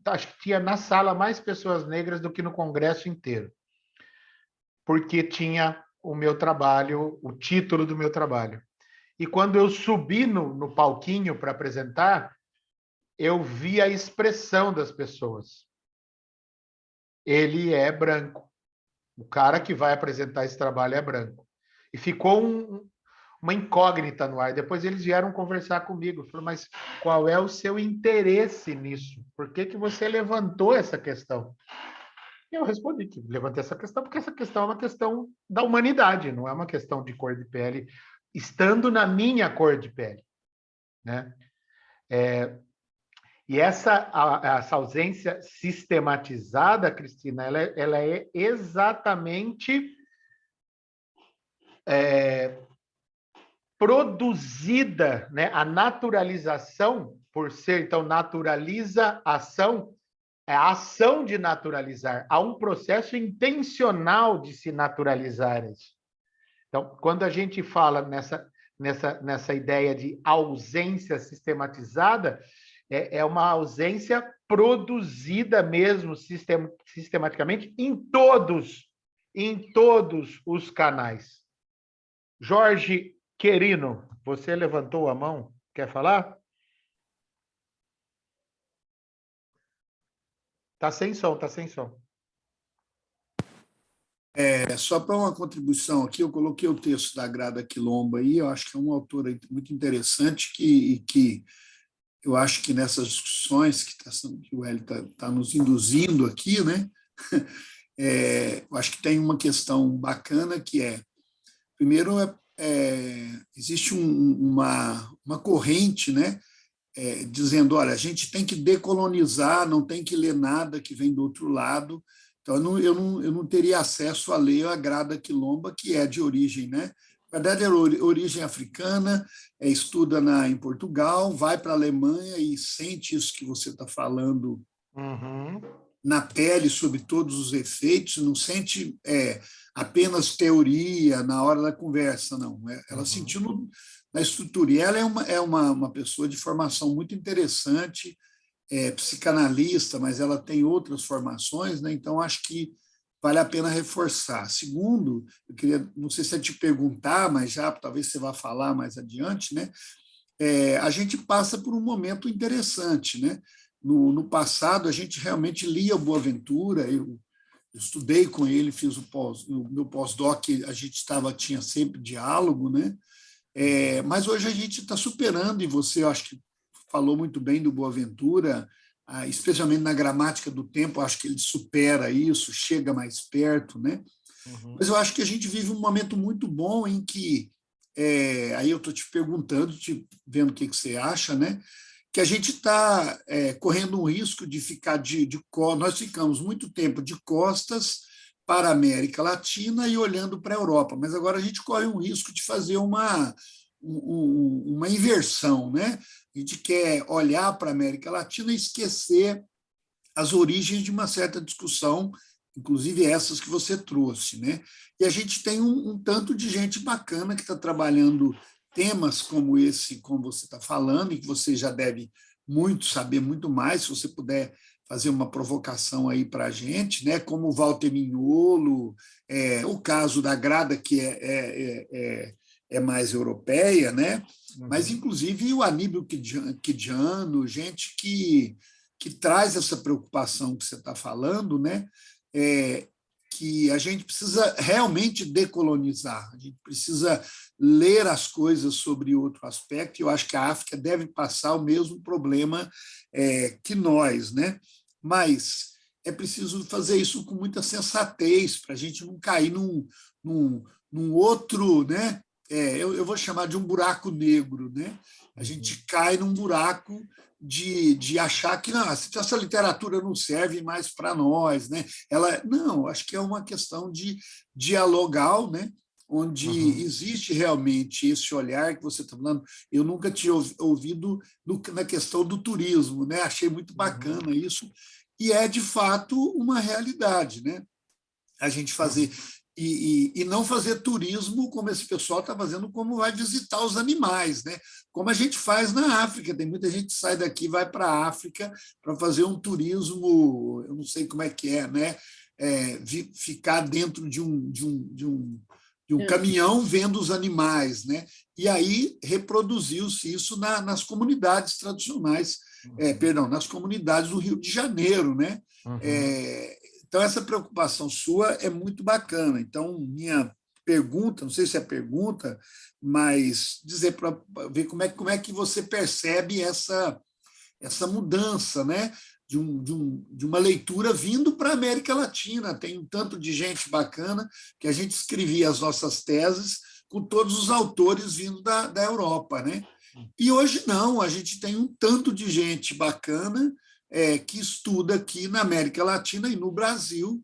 acho que tinha na sala mais pessoas negras do que no congresso inteiro, porque tinha o meu trabalho, o título do meu trabalho. E quando eu subi no palquinho para apresentar, eu vi a expressão das pessoas. Ele é branco. O cara que vai apresentar esse trabalho é branco. E ficou uma incógnita no ar. Depois eles vieram conversar comigo. Falaram, mas qual é o seu interesse nisso? Por que você levantou essa questão? E eu respondi que levantei essa questão porque essa questão é uma questão da humanidade, não é uma questão de cor de pele, estando na minha cor de pele, né? E essa ausência sistematizada, Cristina, ela é exatamente produzida, né? A naturalização, por ser, então, naturaliza a ação, é a ação de naturalizar. Há um processo intencional de se naturalizar isso. Então, quando a gente fala nessa ideia de ausência sistematizada, é uma ausência produzida mesmo sistematicamente em todos os canais. Jorge Querino, você levantou a mão, quer falar? Tá sem som, tá sem som. Só para uma contribuição aqui, eu coloquei o texto da Grada Quilomba aí, eu acho que é um autor muito interessante que eu acho que nessas discussões que o Hélio está nos induzindo aqui, né? Eu acho que tem uma questão bacana que primeiro, existe uma corrente, né? Dizendo, olha, a gente tem que decolonizar, não tem que ler nada que vem do outro lado. Então, eu não teria acesso a ler a Grada Quilomba, que é de origem, né? Na verdade, é origem africana, estuda em Portugal, vai para a Alemanha e sente isso que você está falando na pele, sobre todos os efeitos, não sente apenas teoria na hora da conversa, não. Ela sentiu na estrutura. E ela é uma pessoa de formação muito interessante, psicanalista, mas ela tem outras formações, né? Então acho que vale a pena reforçar. Segundo, eu queria, não sei se é te perguntar, mas já talvez você vá falar mais adiante, né? A gente passa por um momento interessante, né? No passado, a gente realmente lia o Boaventura, eu estudei com ele, fiz o meu pós-doc, a gente tinha sempre diálogo, né? Mas hoje a gente está superando, e você, eu acho que falou muito bem do Boaventura, especialmente na gramática do tempo, acho que ele supera isso, chega mais perto, né? Mas eu acho que a gente vive um momento muito bom em que, aí eu estou te perguntando, vendo o que você acha, né? Que a gente está correndo um risco de ficar nós ficamos muito tempo de costas para a América Latina e olhando para a Europa, mas agora a gente corre um risco de fazer uma inversão, né? A gente quer olhar para a América Latina e esquecer as origens de uma certa discussão, inclusive essas que você trouxe, né? E a gente tem um tanto de gente bacana que está trabalhando temas como esse, como você está falando, e que você já deve saber muito mais, se você puder fazer uma provocação aí para a gente, né? Como o Walter Mignolo, o caso da Grada, que é mais europeia, né? Mas, inclusive, o Aníbal Quijano, gente que traz essa preocupação que você está falando, né? Que a gente precisa realmente decolonizar, a gente precisa ler as coisas sobre outro aspecto, e eu acho que a África deve passar o mesmo problema que nós, né? Mas é preciso fazer isso com muita sensatez, para a gente não cair num outro, né? Eu vou chamar de um buraco negro, né? A gente cai num buraco de achar que não, essa literatura não serve mais para nós, né? Não, acho que é uma questão de dialogal, né? onde existe realmente esse olhar que você está falando. Eu nunca tinha ouvido na questão do turismo, né? Achei muito bacana isso, e é, de fato, uma realidade, né? A gente fazer... E não fazer turismo como esse pessoal está fazendo, como vai visitar os animais, né? Como a gente faz na África. Tem muita gente que sai daqui e vai para a África para fazer um turismo, eu não sei como é que é, né? Ficar dentro de um caminhão vendo os animais, né? E aí reproduziu-se isso nas comunidades tradicionais, perdão, nas comunidades do Rio de Janeiro, né? Então, essa preocupação sua é muito bacana. Então, minha pergunta, não sei se é pergunta, mas dizer para ver como é que você percebe essa mudança, né? De uma leitura vindo para a América Latina. Tem um tanto de gente bacana que a gente escrevia as nossas teses com todos os autores vindo da Europa, né? E hoje não, a gente tem um tanto de gente bacana que estuda aqui na América Latina e no Brasil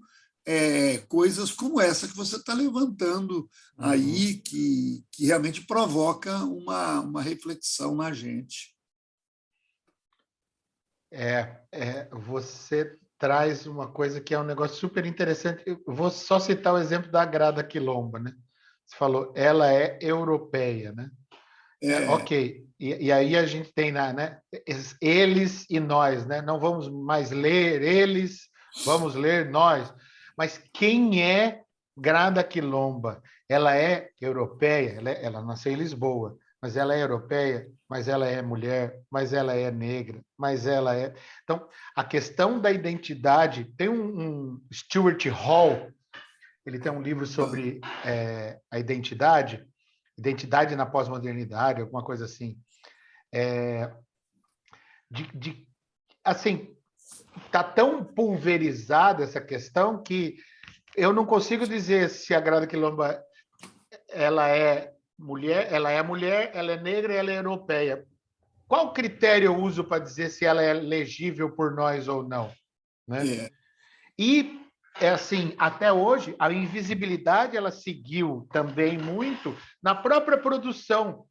coisas como essa que você está levantando aí, que realmente provoca uma reflexão na gente. Você traz uma coisa que é um negócio super interessante. Eu vou só citar o exemplo da Grada Quilomba, né? Você falou, ela é europeia, né? Ok. E aí a gente tem, né? Eles e nós, né? Não vamos mais ler eles, vamos ler nós. Mas quem é Grada Quilomba? Ela é europeia, ela nasceu em Lisboa, mas ela é europeia, mas ela é mulher, mas ela é negra, mas ela é... Então, a questão da identidade... Tem um Stuart Hall, ele tem um livro sobre a identidade na pós-modernidade, alguma coisa assim. Assim, está tão pulverizada essa questão que eu não consigo dizer se a Grada Quilomba ela é mulher, ela é negra, ela é europeia. Qual critério eu uso para dizer se ela é legível por nós ou não? Né? E assim, até hoje, a invisibilidade ela seguiu também muito na própria produção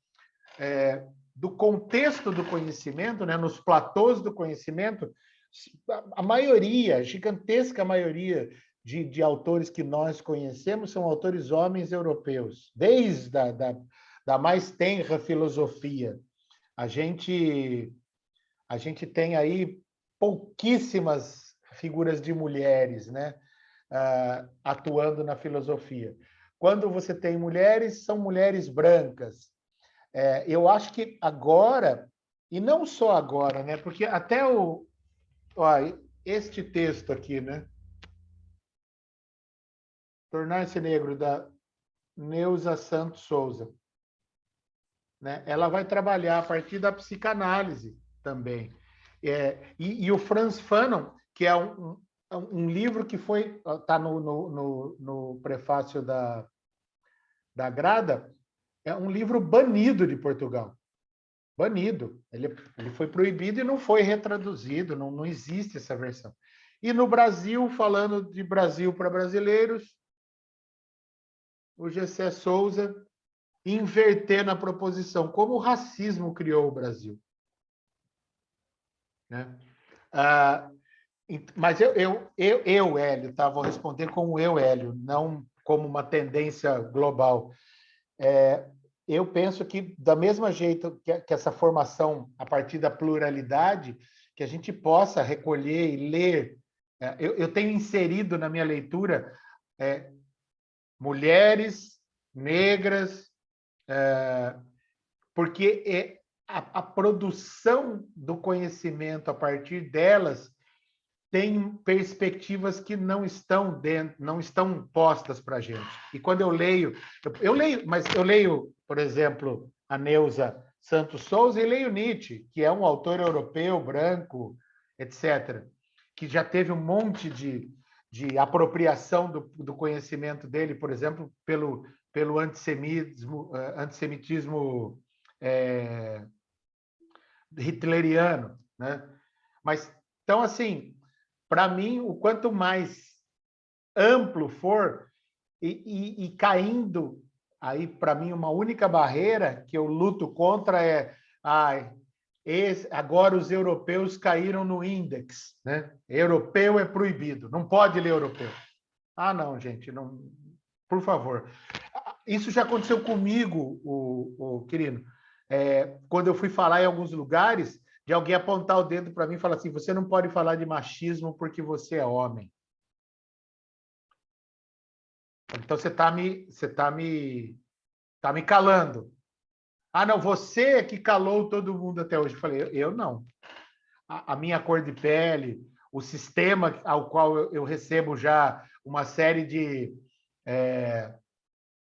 do contexto do conhecimento, né? Nos platôs do conhecimento. A maioria, a gigantesca maioria de autores que nós conhecemos são autores homens europeus, desde da mais tenra filosofia. A gente tem aí pouquíssimas figuras de mulheres, né? Atuando na filosofia. Quando você tem mulheres, são mulheres brancas. Eu acho que agora, e não só agora, né? Porque até este texto aqui, né? Tornar-se Negro, da Neuza Santos Souza. Né? Ela vai trabalhar a partir da psicanálise também. E o Frantz Fanon, que é um livro que está no prefácio da Grada, é um livro banido de Portugal. Banido. Ele foi proibido e não foi retraduzido, não existe essa versão. E no Brasil, falando de Brasil para brasileiros, o Gessé Souza inverter na proposição, como o racismo criou o Brasil. Né? Mas eu, Hélio, tá? Vou responder como eu, Hélio, não como uma tendência global. Eu penso que, da mesma jeito que essa formação, a partir da pluralidade, que a gente possa recolher e ler. Eu tenho inserido na minha leitura mulheres negras, porque a produção do conhecimento a partir delas tem perspectivas que não estão postas para a gente. E quando eu leio, mas eu leio, por exemplo, a Neuza Santos Souza e leio Nietzsche, que é um autor europeu, branco, etc., que já teve um monte de apropriação do conhecimento dele, por exemplo, pelo antissemitismo hitleriano, né? Mas, então, assim, para mim, o quanto mais amplo for e caindo Aí, para mim, uma única barreira que eu luto contra é agora os europeus caíram no índex, né? Europeu é proibido, não pode ler europeu. Ah, não, gente, não, por favor. Isso já aconteceu comigo, o Quirino. Quando eu fui falar em alguns lugares, de alguém apontar o dedo para mim e falar assim, você não pode falar de machismo porque você é homem. Então você está me calando. Ah, não, você é que calou todo mundo até hoje. Eu falei, eu não. A minha cor de pele, o sistema ao qual eu recebo já uma série de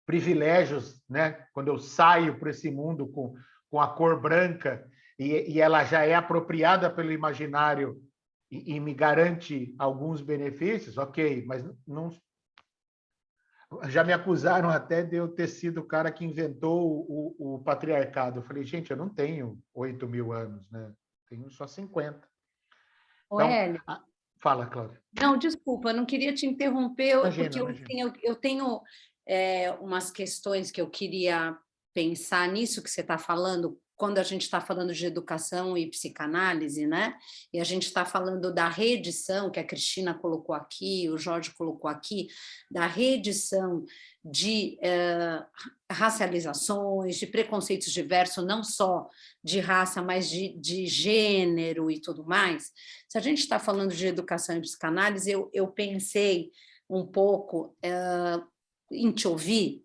privilégios, né? Quando eu saio para esse mundo com a cor branca e ela já é apropriada pelo imaginário e me garante alguns benefícios, ok, mas não. Já me acusaram até de eu ter sido o cara que inventou o patriarcado. Eu falei, gente, eu não tenho 8.000 anos, né? Tenho só 50. Ô, Então, Hélio, fala, Cláudia. não, desculpa, eu não queria te interromper, porque Imagina. eu tenho umas questões que eu queria pensar nisso que você está falando, quando a gente está falando de educação e psicanálise, né? E a gente está falando da reedição, que a Cristina colocou aqui, o Jorge colocou aqui, da reedição de racializações, de preconceitos diversos, não só de raça, mas de gênero e tudo mais. Se a gente está falando de educação e psicanálise, eu pensei um pouco em te ouvir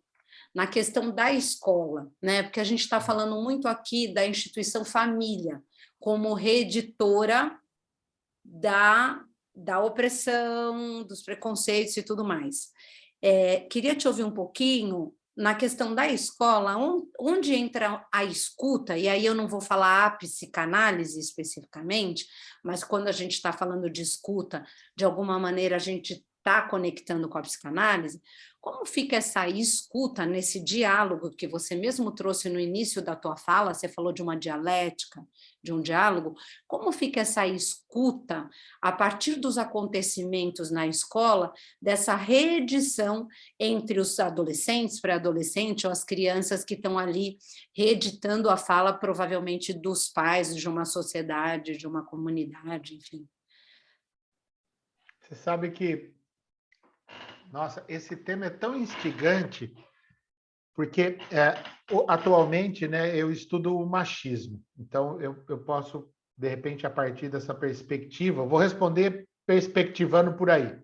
na questão da escola, né? Porque a gente está falando muito aqui da instituição família como reeditora da opressão, dos preconceitos e tudo mais. Queria te ouvir um pouquinho na questão da escola, onde entra a escuta, e aí eu não vou falar a psicanálise especificamente, mas quando a gente está falando de escuta, de alguma maneira a gente está conectando com a psicanálise, como fica essa escuta nesse diálogo que você mesmo trouxe no início da tua fala, você falou de uma dialética, de um diálogo, como fica essa escuta a partir dos acontecimentos na escola, dessa reedição entre os adolescentes, pré-adolescentes ou as crianças que estão ali reeditando a fala, provavelmente dos pais de uma sociedade, de uma comunidade, enfim. Você sabe que, nossa, esse tema é tão instigante, porque atualmente, né, eu estudo o machismo. Então, eu posso, de repente, a partir dessa perspectiva, vou responder perspectivando por aí.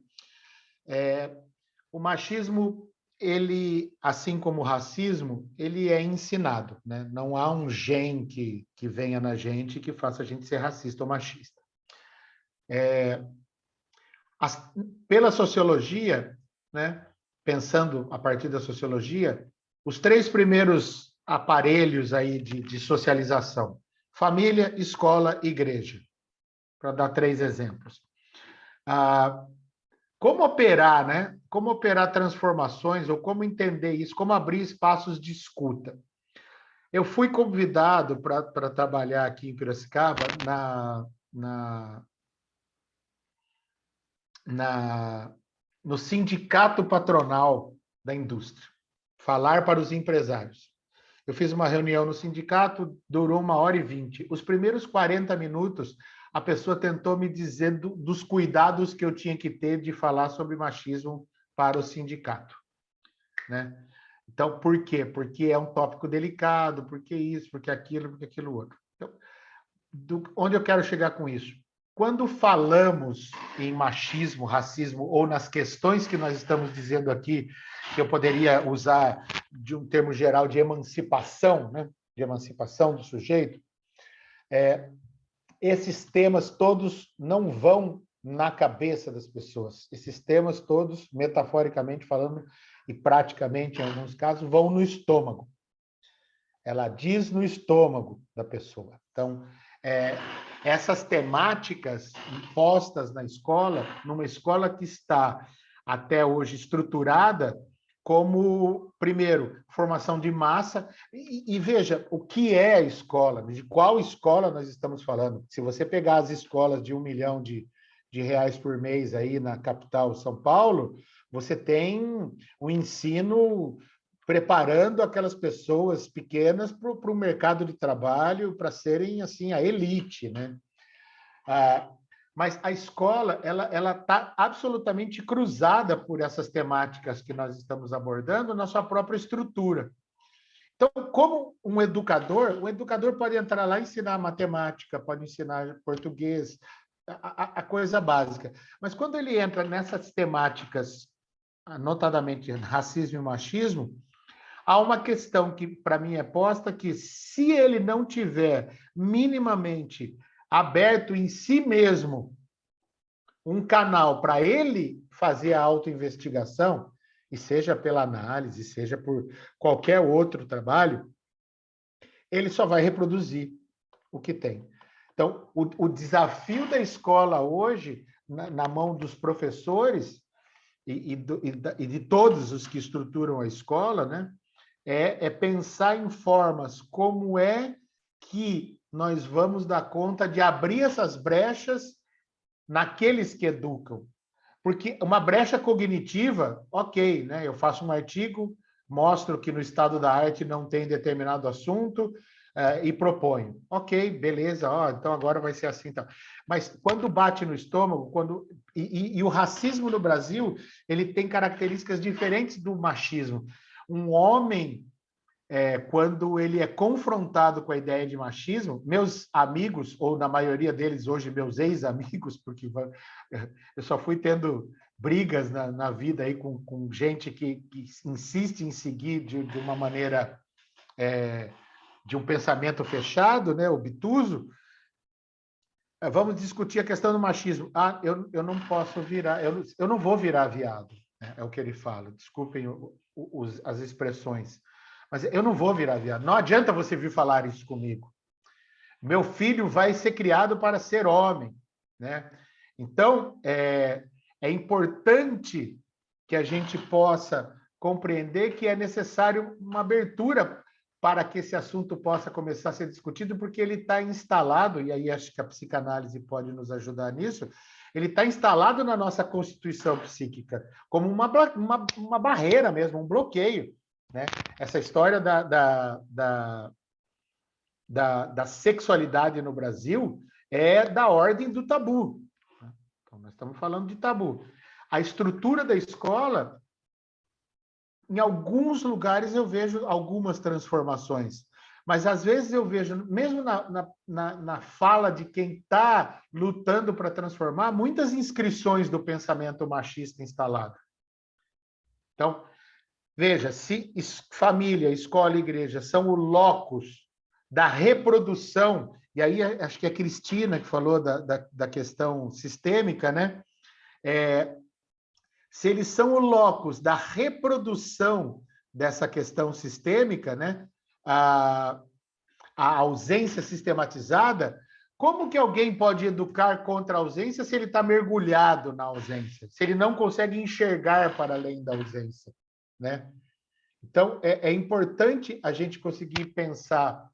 O machismo, ele, assim como o racismo, ele é ensinado, né? Não há um gene que venha na gente que faça a gente ser racista ou machista. Pela sociologia, né? Pensando a partir da sociologia, os 3 primeiros aparelhos aí de socialização: família, escola, igreja, para dar 3 exemplos. Como operar, né? Como operar transformações, ou como entender isso, como abrir espaços de escuta. Eu fui convidado para trabalhar aqui em Piracicaba no sindicato patronal da indústria, falar para os empresários. Eu fiz uma reunião no sindicato, durou 1h20. Os primeiros 40 minutos, a pessoa tentou me dizer dos cuidados que eu tinha que ter de falar sobre machismo para o sindicato, né? Então, por quê? Porque é um tópico delicado, porque isso, porque aquilo outro. Então, onde eu quero chegar com isso? Quando falamos em machismo, racismo, ou nas questões que nós estamos dizendo aqui, que eu poderia usar de um termo geral de emancipação, né? De emancipação do sujeito, esses temas todos não vão na cabeça das pessoas. Esses temas todos, metaforicamente falando, e praticamente, em alguns casos, vão no estômago. Ela diz no estômago da pessoa. Então, essas temáticas postas na escola, numa escola que está até hoje estruturada como, primeiro, formação de massa, e veja, o que é a escola? De qual escola nós estamos falando? Se você pegar as escolas de 1 milhão de reais por mês aí na capital São Paulo, você tem um ensino preparando aquelas pessoas pequenas para o mercado de trabalho, para serem assim a elite, né? Mas a escola ela está absolutamente cruzada por essas temáticas que nós estamos abordando na sua própria estrutura. Então, como um educador, o educador pode entrar lá e ensinar matemática, pode ensinar português, a coisa básica. Mas quando ele entra nessas temáticas, notadamente racismo e machismo, há uma questão que, para mim, é posta, que se ele não tiver minimamente aberto em si mesmo um canal para ele fazer a autoinvestigação, e seja pela análise, seja por qualquer outro trabalho, ele só vai reproduzir o que tem. Então, o desafio da escola hoje, na mão dos professores e de todos os que estruturam a escola, né, é pensar em formas como é que nós vamos dar conta de abrir essas brechas naqueles que educam. Porque uma brecha cognitiva, ok, né? Eu faço um artigo, mostro que no estado da arte não tem determinado assunto e proponho. Ok, beleza, então agora vai ser assim. Então. Mas quando bate no estômago, e o racismo no Brasil, ele tem características diferentes do machismo. Um homem, quando ele é confrontado com a ideia de machismo, meus amigos, ou na maioria deles hoje meus ex-amigos, porque eu só fui tendo brigas na vida aí com gente que insiste em seguir de uma maneira, de um pensamento fechado, né, obtuso. Vamos discutir a questão do machismo. Eu não posso virar, eu não vou virar viado, né, é o que ele fala. Desculpem as expressões. Mas eu não vou virar viado. Não adianta você vir falar isso comigo. Meu filho vai ser criado para ser homem, né? Então, é importante que a gente possa compreender que é necessário uma abertura para que esse assunto possa começar a ser discutido, porque ele está instalado, e aí acho que a psicanálise pode nos ajudar nisso, ele está instalado na nossa constituição psíquica como uma barreira mesmo, um bloqueio. Né? Essa história da sexualidade no Brasil é da ordem do tabu. Então, nós estamos falando de tabu. A estrutura da escola, em alguns lugares eu vejo algumas transformações, mas às vezes eu vejo, mesmo na fala de quem está lutando para transformar, muitas inscrições do pensamento machista instalado. Então, veja, se família, escola e igreja são o locus da reprodução, e aí acho que é a Cristina que falou da questão sistêmica, né? Se eles são o locus da reprodução dessa questão sistêmica, né? A ausência sistematizada, como que alguém pode educar contra a ausência se ele está mergulhado na ausência? Se ele não consegue enxergar para além da ausência? Né? Então, é importante a gente conseguir pensar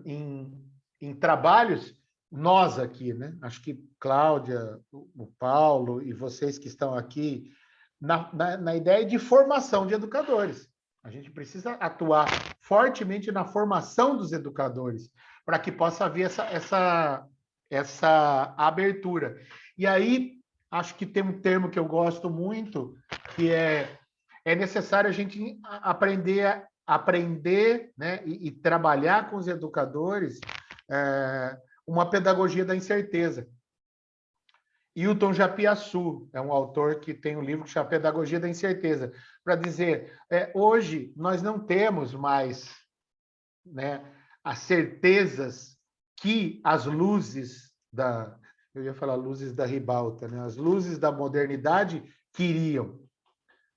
em trabalhos, nós aqui, né? Acho que Cláudia, o Paulo e vocês que estão aqui, na ideia de formação de educadores. A gente precisa atuar fortemente na formação dos educadores, para que possa haver essa abertura. E aí, acho que tem um termo que eu gosto muito, que é necessário a gente aprender, né, e trabalhar com os educadores uma pedagogia da incerteza. Hilton Japiaçu é um autor que tem um livro que chama Pedagogia da Incerteza, para dizer, hoje nós não temos mais, né, as certezas que as luzes eu ia falar luzes da ribalta, né, as luzes da modernidade queriam,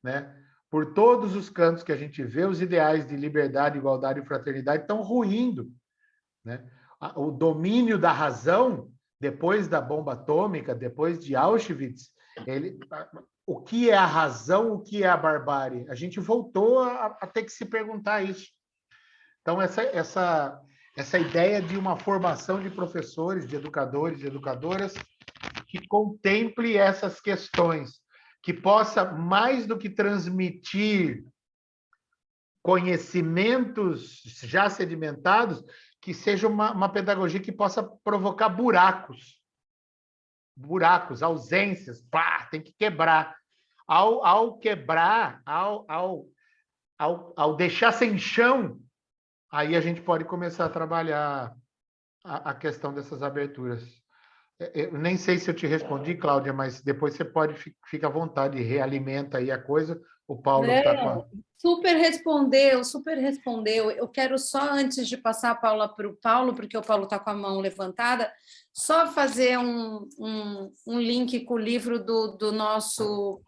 né? Por todos os cantos que a gente vê, os ideais de liberdade, igualdade e fraternidade estão ruindo, né? O domínio da razão, depois da bomba atômica, depois de Auschwitz, o que é a razão, o que é a barbárie? A gente voltou a ter que se perguntar isso. Então, essa ideia de uma formação de professores, de educadores, de educadoras, que contemple essas questões, que possa, mais do que transmitir conhecimentos já sedimentados, que seja uma pedagogia que possa provocar buracos, ausências, pá, tem que quebrar. Ao quebrar, ao deixar sem chão, aí a gente pode começar a trabalhar a questão dessas aberturas. Eu nem sei se eu te respondi, Cláudia, mas depois você pode, fica à vontade, realimenta aí a coisa. O Paulo está com a... Super respondeu, super respondeu. Eu quero só, antes de passar a Paula para o Paulo, porque o Paulo está com a mão levantada, só fazer um link com o livro do nosso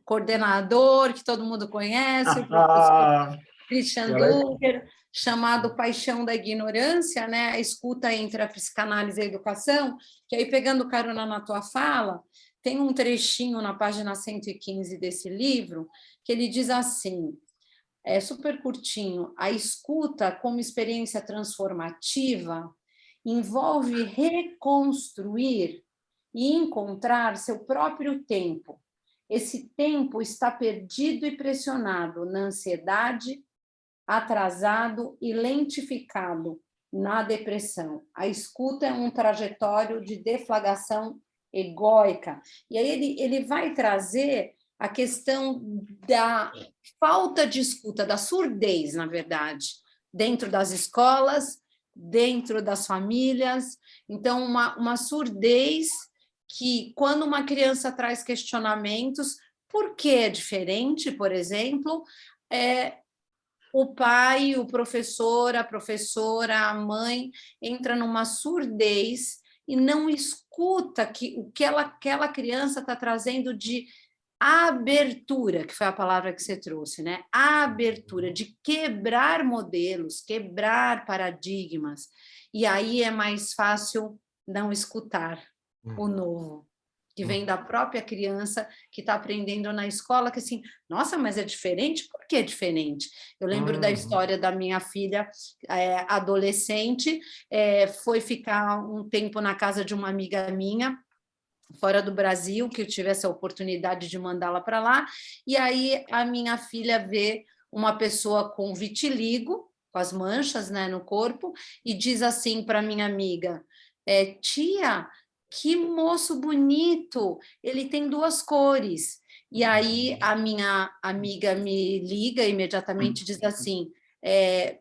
coordenador, que todo mundo conhece, o professor Christian Dunker, chamado Paixão da Ignorância, né? A escuta entre a psicanálise e a educação, que aí, pegando carona na tua fala, tem um trechinho na página 115 desse livro, que ele diz assim, é super curtinho, a escuta como experiência transformativa envolve reconstruir e encontrar seu próprio tempo. Esse tempo está perdido e pressionado na ansiedade, atrasado e lentificado na depressão. A escuta é um trajetório de deflagração egóica. E aí ele vai trazer a questão da falta de escuta, da surdez, na verdade, dentro das escolas, dentro das famílias. Então, uma surdez que, quando uma criança traz questionamentos, por que é diferente, por exemplo, o pai, o professor, a professora, a mãe entra numa surdez e não escuta o que aquela criança está trazendo de abertura, que foi a palavra que você trouxe, né? A abertura, de quebrar modelos, quebrar paradigmas. E aí é mais fácil não escutar o novo, que vem da própria criança que está aprendendo na escola, que assim, nossa, mas é diferente? Por que é diferente? Eu lembro da história da minha filha adolescente, foi ficar um tempo na casa de uma amiga minha, fora do Brasil, que eu tive essa oportunidade de mandá-la para lá, e aí a minha filha vê uma pessoa com vitiligo, com as manchas, né, no corpo, e diz assim para minha amiga, tia, que moço bonito, ele tem 2 cores. E aí a minha amiga me liga imediatamente, diz assim,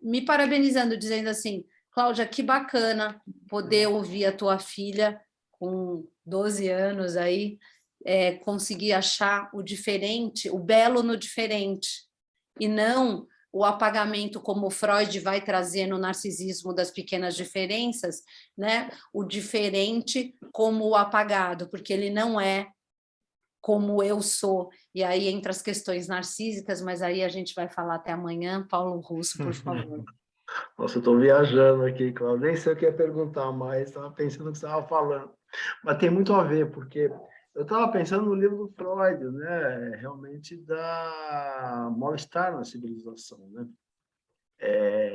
me parabenizando, dizendo assim, Cláudia, que bacana poder ouvir a tua filha com 12 anos aí, conseguir achar o diferente, o belo no diferente, e não o apagamento, como Freud vai trazer no Narcisismo das Pequenas Diferenças, né? O diferente como o apagado, porque ele não é como eu sou. E aí entra as questões narcísicas, mas aí a gente vai falar até amanhã. Paulo Russo, por favor. Nossa, eu estou viajando aqui, Cláudio. Nem sei o que ia perguntar, mas estava pensando no que você estava falando. Mas tem muito a ver, porque eu estava pensando no livro do Freud, né? Realmente da mal-estar na civilização, né?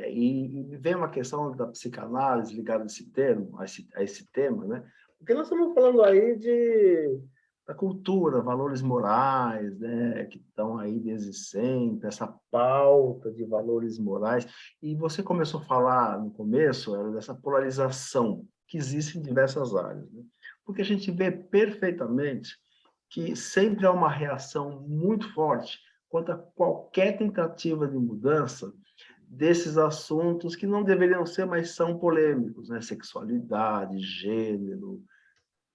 E vem uma questão da psicanálise ligada a esse termo, a esse tema, né? Porque nós estamos falando aí da cultura, valores morais, né? Que estão aí desde sempre, essa pauta de valores morais. E você começou a falar no começo dessa polarização que existe em diversas áreas, né? Porque a gente vê perfeitamente que sempre há uma reação muito forte quanto a qualquer tentativa de mudança desses assuntos que não deveriam ser, mas são polêmicos, né? Sexualidade, gênero,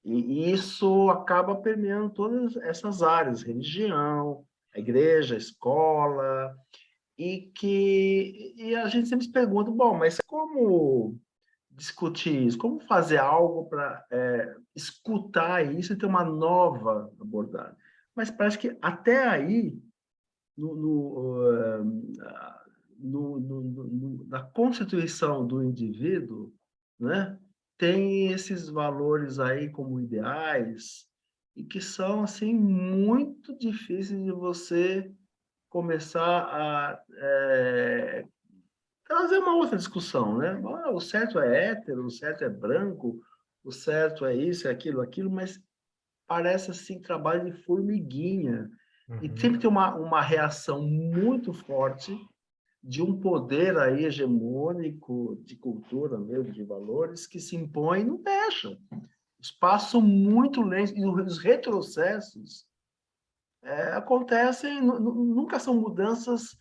e isso acaba permeando todas essas áreas, religião, a igreja, a escola, e a gente sempre se pergunta, bom, mas como discutir isso? Como fazer algo para escutar isso e ter uma nova abordagem? Mas parece que até aí, na constituição do indivíduo, né, tem esses valores aí como ideais e que são assim muito difíceis de você começar a trazer uma outra discussão, né? O certo é hétero, o certo é branco, o certo é isso, é aquilo, mas parece assim trabalho de formiguinha. E sempre tem uma reação muito forte de um poder aí hegemônico de cultura mesmo, de valores, que se impõe e não deixam. Os passos são muito lentos, e os retrocessos acontecem, nunca são mudanças,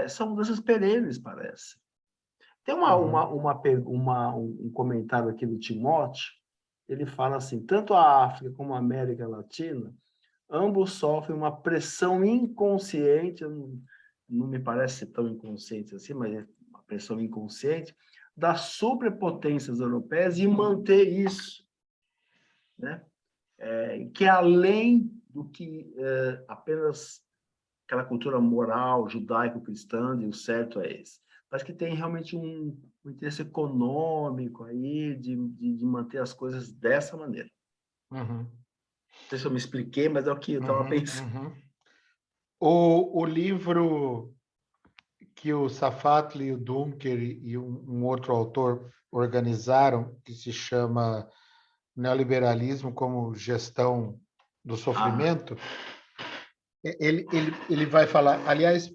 são mudanças perenes, parece. Tem um comentário aqui do Timóteo, ele fala assim, tanto a África como a América Latina, ambos sofrem uma pressão inconsciente, não me parece ser tão inconsciente assim, mas é uma pressão inconsciente, das superpotências europeias e manter isso, né? Que é além do que apenas aquela cultura moral judaico-cristã, e o certo é esse. Mas que tem realmente um interesse econômico aí de manter as coisas dessa maneira. Uhum. Não sei se eu me expliquei, mas é o que eu estava pensando. O livro que o Safatli, o Dunker e um outro autor organizaram, que se chama Neoliberalismo como Gestão do Sofrimento, ele vai falar, aliás,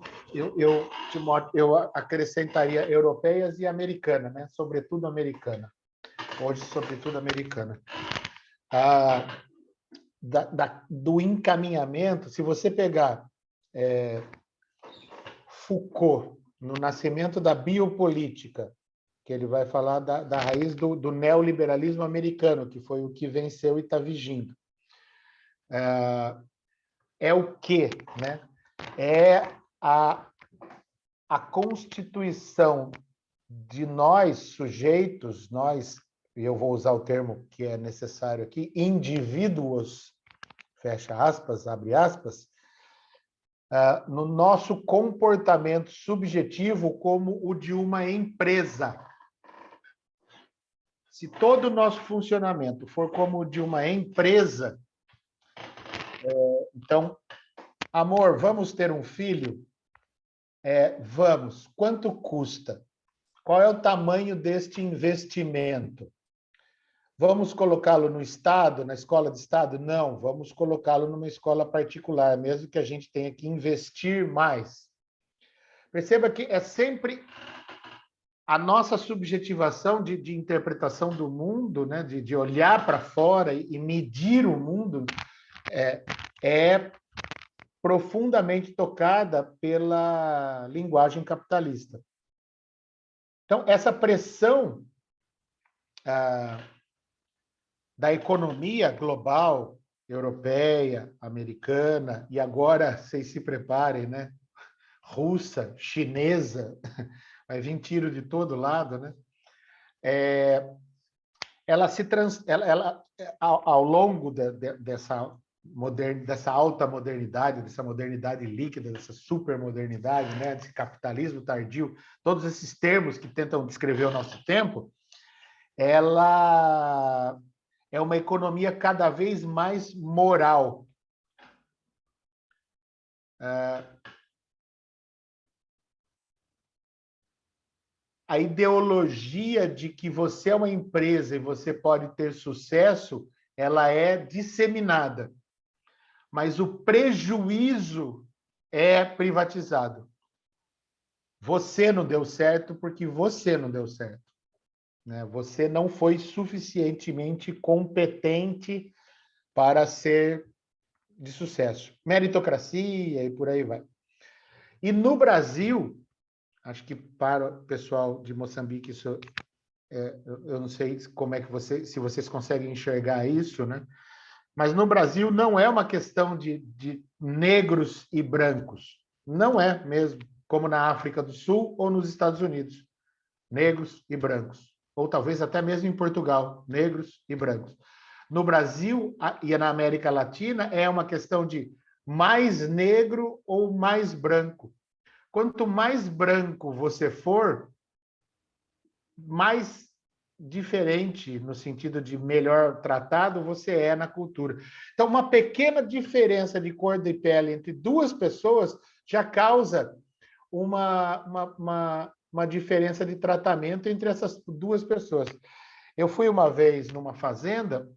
Timóteo, eu acrescentaria europeias e americana, né? Sobretudo americana. Hoje, sobretudo americana. Do encaminhamento, se você pegar Foucault, no Nascimento da Biopolítica, que ele vai falar da raiz do neoliberalismo americano, que foi o que venceu e está vigindo. É o quê? Né? É a constituição de nós, sujeitos, nós, e eu vou usar o termo que é necessário aqui, indivíduos, fecha aspas, abre aspas, no nosso comportamento subjetivo como o de uma empresa. Se todo o nosso funcionamento for como o de uma empresa, então, amor, vamos ter um filho? Vamos. Quanto custa? Qual é o tamanho deste investimento? Vamos colocá-lo no Estado, na escola de Estado? Não, vamos colocá-lo numa escola particular, mesmo que a gente tenha que investir mais. Perceba que é sempre a nossa subjetivação de interpretação do mundo, né? de olhar para fora e medir o mundo, é profundamente tocada pela linguagem capitalista. Então, essa pressão da economia global, europeia, americana, e agora, vocês se preparem, né? Russa, chinesa, vai vir tiro de todo lado, né? Ela ao longo dessa alta modernidade, dessa modernidade líquida, dessa supermodernidade, né? Desse capitalismo tardio, todos esses termos que tentam descrever o nosso tempo, ela é uma economia cada vez mais moral. A ideologia de que você é uma empresa e você pode ter sucesso, ela é disseminada. Mas o prejuízo é privatizado. Você não deu certo porque você não deu certo. Né? Você não foi suficientemente competente para ser de sucesso. Meritocracia e por aí vai. E no Brasil, acho que para o pessoal de Moçambique, isso, eu não sei como é que se vocês conseguem enxergar isso, né? Mas no Brasil não é uma questão de negros e brancos. Não é mesmo, como na África do Sul ou nos Estados Unidos. Negros e brancos. Ou talvez até mesmo em Portugal, negros e brancos. No Brasil e na América Latina é uma questão de mais negro ou mais branco. Quanto mais branco você for, mais diferente, no sentido de melhor tratado, você é na cultura. Então, uma pequena diferença de cor de pele entre duas pessoas já causa uma diferença de tratamento entre essas duas pessoas. Eu fui uma vez numa fazenda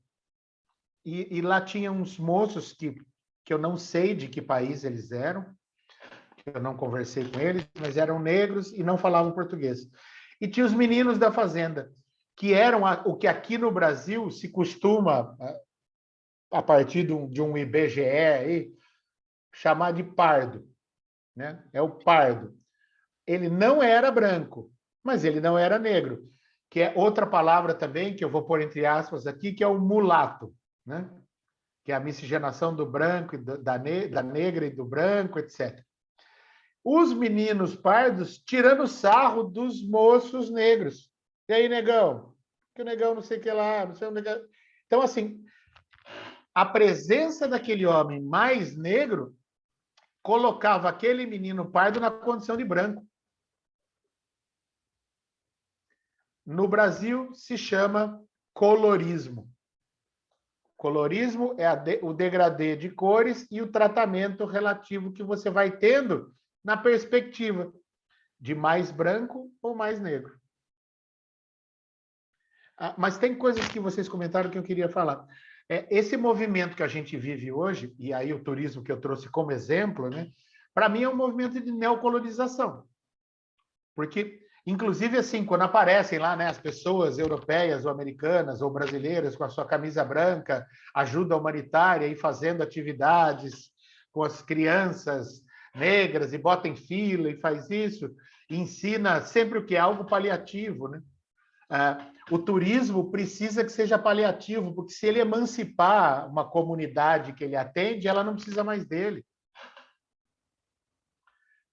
e lá tinha uns moços que eu não sei de que país eles eram, eu não conversei com eles, mas eram negros e não falavam português. E tinha os meninos da fazenda, que eram o que aqui no Brasil se costuma, a partir de um IBGE, aí, chamar de pardo. Né? É o pardo. Ele não era branco, mas ele não era negro, que é outra palavra também, que eu vou pôr entre aspas aqui, que é o mulato, né? Que é a miscigenação do branco, da negra e do branco, etc. Os meninos pardos tirando sarro dos moços negros. E aí, negão? Que o negão não sei o que lá, não sei o negão. Então, assim, a presença daquele homem mais negro colocava aquele menino pardo na condição de branco. No Brasil, se chama colorismo. Colorismo é o degradê de cores e o tratamento relativo que você vai tendo na perspectiva de mais branco ou mais negro. Mas tem coisas que vocês comentaram que eu queria falar. Esse movimento que a gente vive hoje, e aí o turismo que eu trouxe como exemplo, né, para mim é um movimento de neocolonização. Porque, inclusive, assim, quando aparecem lá, né, as pessoas europeias ou americanas ou brasileiras com a sua camisa branca, ajuda humanitária e fazendo atividades com as crianças negras e bota em fila e faz isso, e ensina sempre o que é algo paliativo, né? O turismo precisa que seja paliativo, porque se ele emancipar uma comunidade que ele atende, ela não precisa mais dele.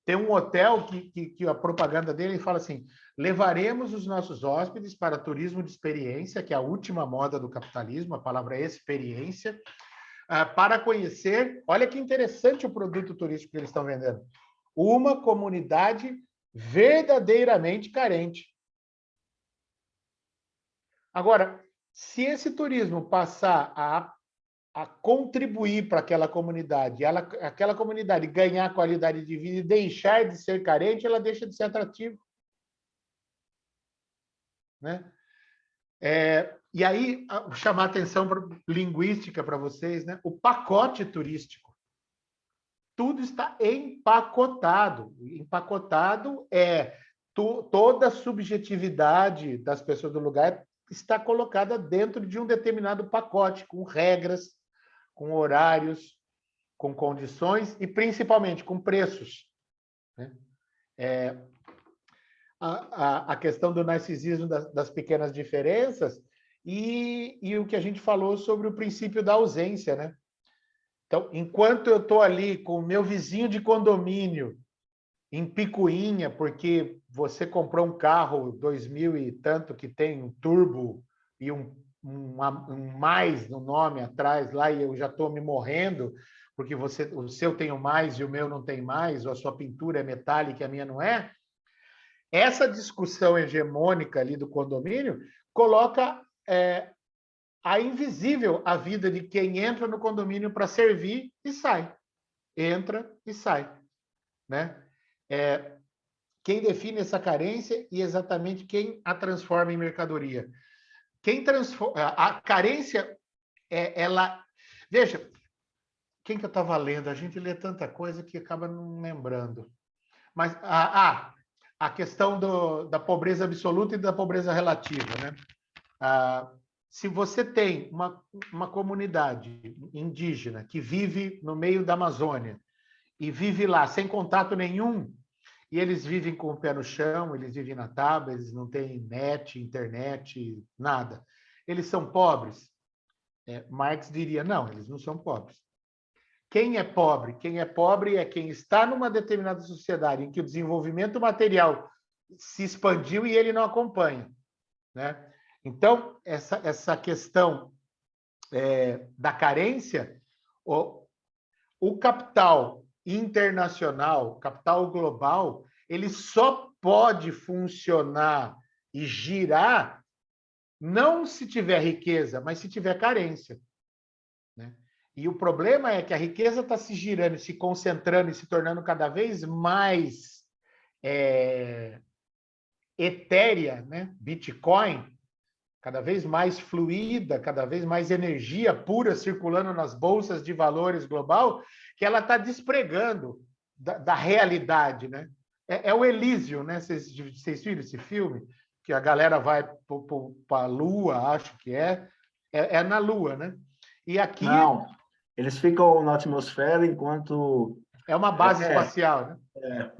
Tem um hotel que a propaganda dele fala assim: levaremos os nossos hóspedes para turismo de experiência, que é a última moda do capitalismo, a palavra é experiência, para conhecer, olha que interessante o produto turístico que eles estão vendendo, uma comunidade verdadeiramente carente. Agora, se esse turismo passar a contribuir para aquela comunidade, aquela comunidade ganhar qualidade de vida e deixar de ser carente, ela deixa de ser atrativa. Né? E aí, chamar atenção linguística para vocês, né? O pacote turístico. Tudo está empacotado. Empacotado toda a subjetividade das pessoas do lugar está colocada dentro de um determinado pacote, com regras, com horários, com condições e, principalmente, com preços. Né? A questão do narcisismo das pequenas diferenças e o que a gente falou sobre o princípio da ausência. Né? Então, enquanto eu estou ali com o meu vizinho de condomínio em picuinha, porque você comprou um carro 2000 e tanto que tem um turbo e um mais no nome atrás lá, e eu já estou me morrendo, porque o seu tem o mais e o meu não tem mais, ou a sua pintura é metálica e a minha não é. Essa discussão hegemônica ali do condomínio coloca a invisível a vida de quem entra no condomínio para servir e sai. Entra e sai. Né? Quem define essa carência e exatamente quem a transforma em mercadoria. A carência, ela... Veja, quem que eu estava lendo? A gente lê tanta coisa que acaba não lembrando. Mas a questão da pobreza absoluta e da pobreza relativa. Né? Se você tem uma comunidade indígena que vive no meio da Amazônia e vive lá sem contato nenhum, e eles vivem com o pé no chão, eles vivem na tábua, eles não têm net, internet, nada. Eles são pobres? Marx diria, não, eles não são pobres. Quem é pobre? Quem é pobre é quem está numa determinada sociedade em que o desenvolvimento material se expandiu e ele não acompanha. Né? Então, essa questão da carência, o capital internacional, capital global, ele só pode funcionar e girar não se tiver riqueza, mas se tiver carência. Né? E o problema é que a riqueza está se girando, se concentrando e se tornando cada vez mais etérea, né? Bitcoin, cada vez mais fluida, cada vez mais energia pura circulando nas bolsas de valores global, que ela está despregando da realidade, né? É o Elísio, né? Vocês viram esse filme? Que a galera vai para a Lua, acho que é na Lua, né? E aqui Não, eles ficam na atmosfera enquanto... é uma base espacial, né? É.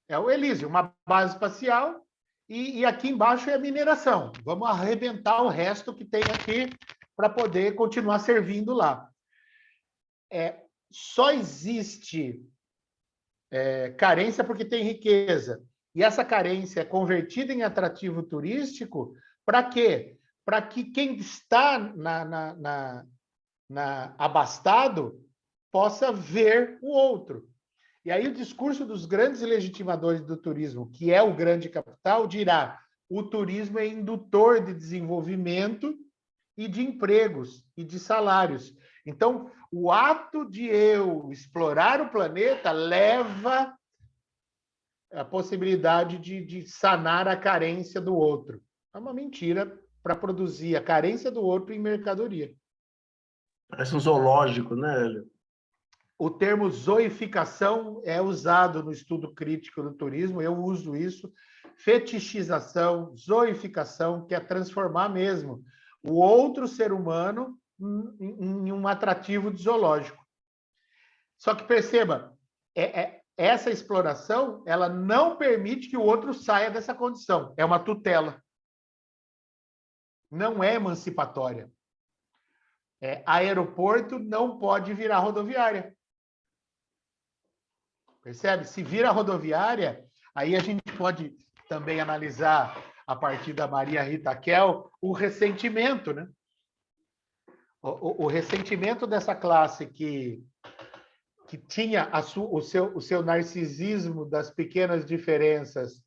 É o Elísio, uma base espacial, e aqui embaixo é a mineração. Vamos arrebentar o resto que tem aqui para poder continuar servindo lá. Só existe carência porque tem riqueza. E essa carência é convertida em atrativo turístico para quê? Para que quem está abastado possa ver o outro. E aí o discurso dos grandes legitimadores do turismo, que é o grande capital, dirá: o turismo é indutor de desenvolvimento e de empregos e de salários. Então, o ato de eu explorar o planeta leva a possibilidade de sanar a carência do outro. É uma mentira para produzir a carência do outro em mercadoria. Parece um zoológico, né, Hélio? O termo zoificação é usado no estudo crítico do turismo, eu uso isso. Fetichização, zoificação, que é transformar mesmo o outro ser humano em um atrativo de zoológico. Só que perceba, essa exploração, ela não permite que o outro saia dessa condição. É uma tutela. Não é emancipatória. Aeroporto não pode virar rodoviária. Percebe? Se vira rodoviária, aí a gente pode também analisar, a partir da Maria Rita Kell, o ressentimento, né? O ressentimento dessa classe que tinha o seu narcisismo das pequenas diferenças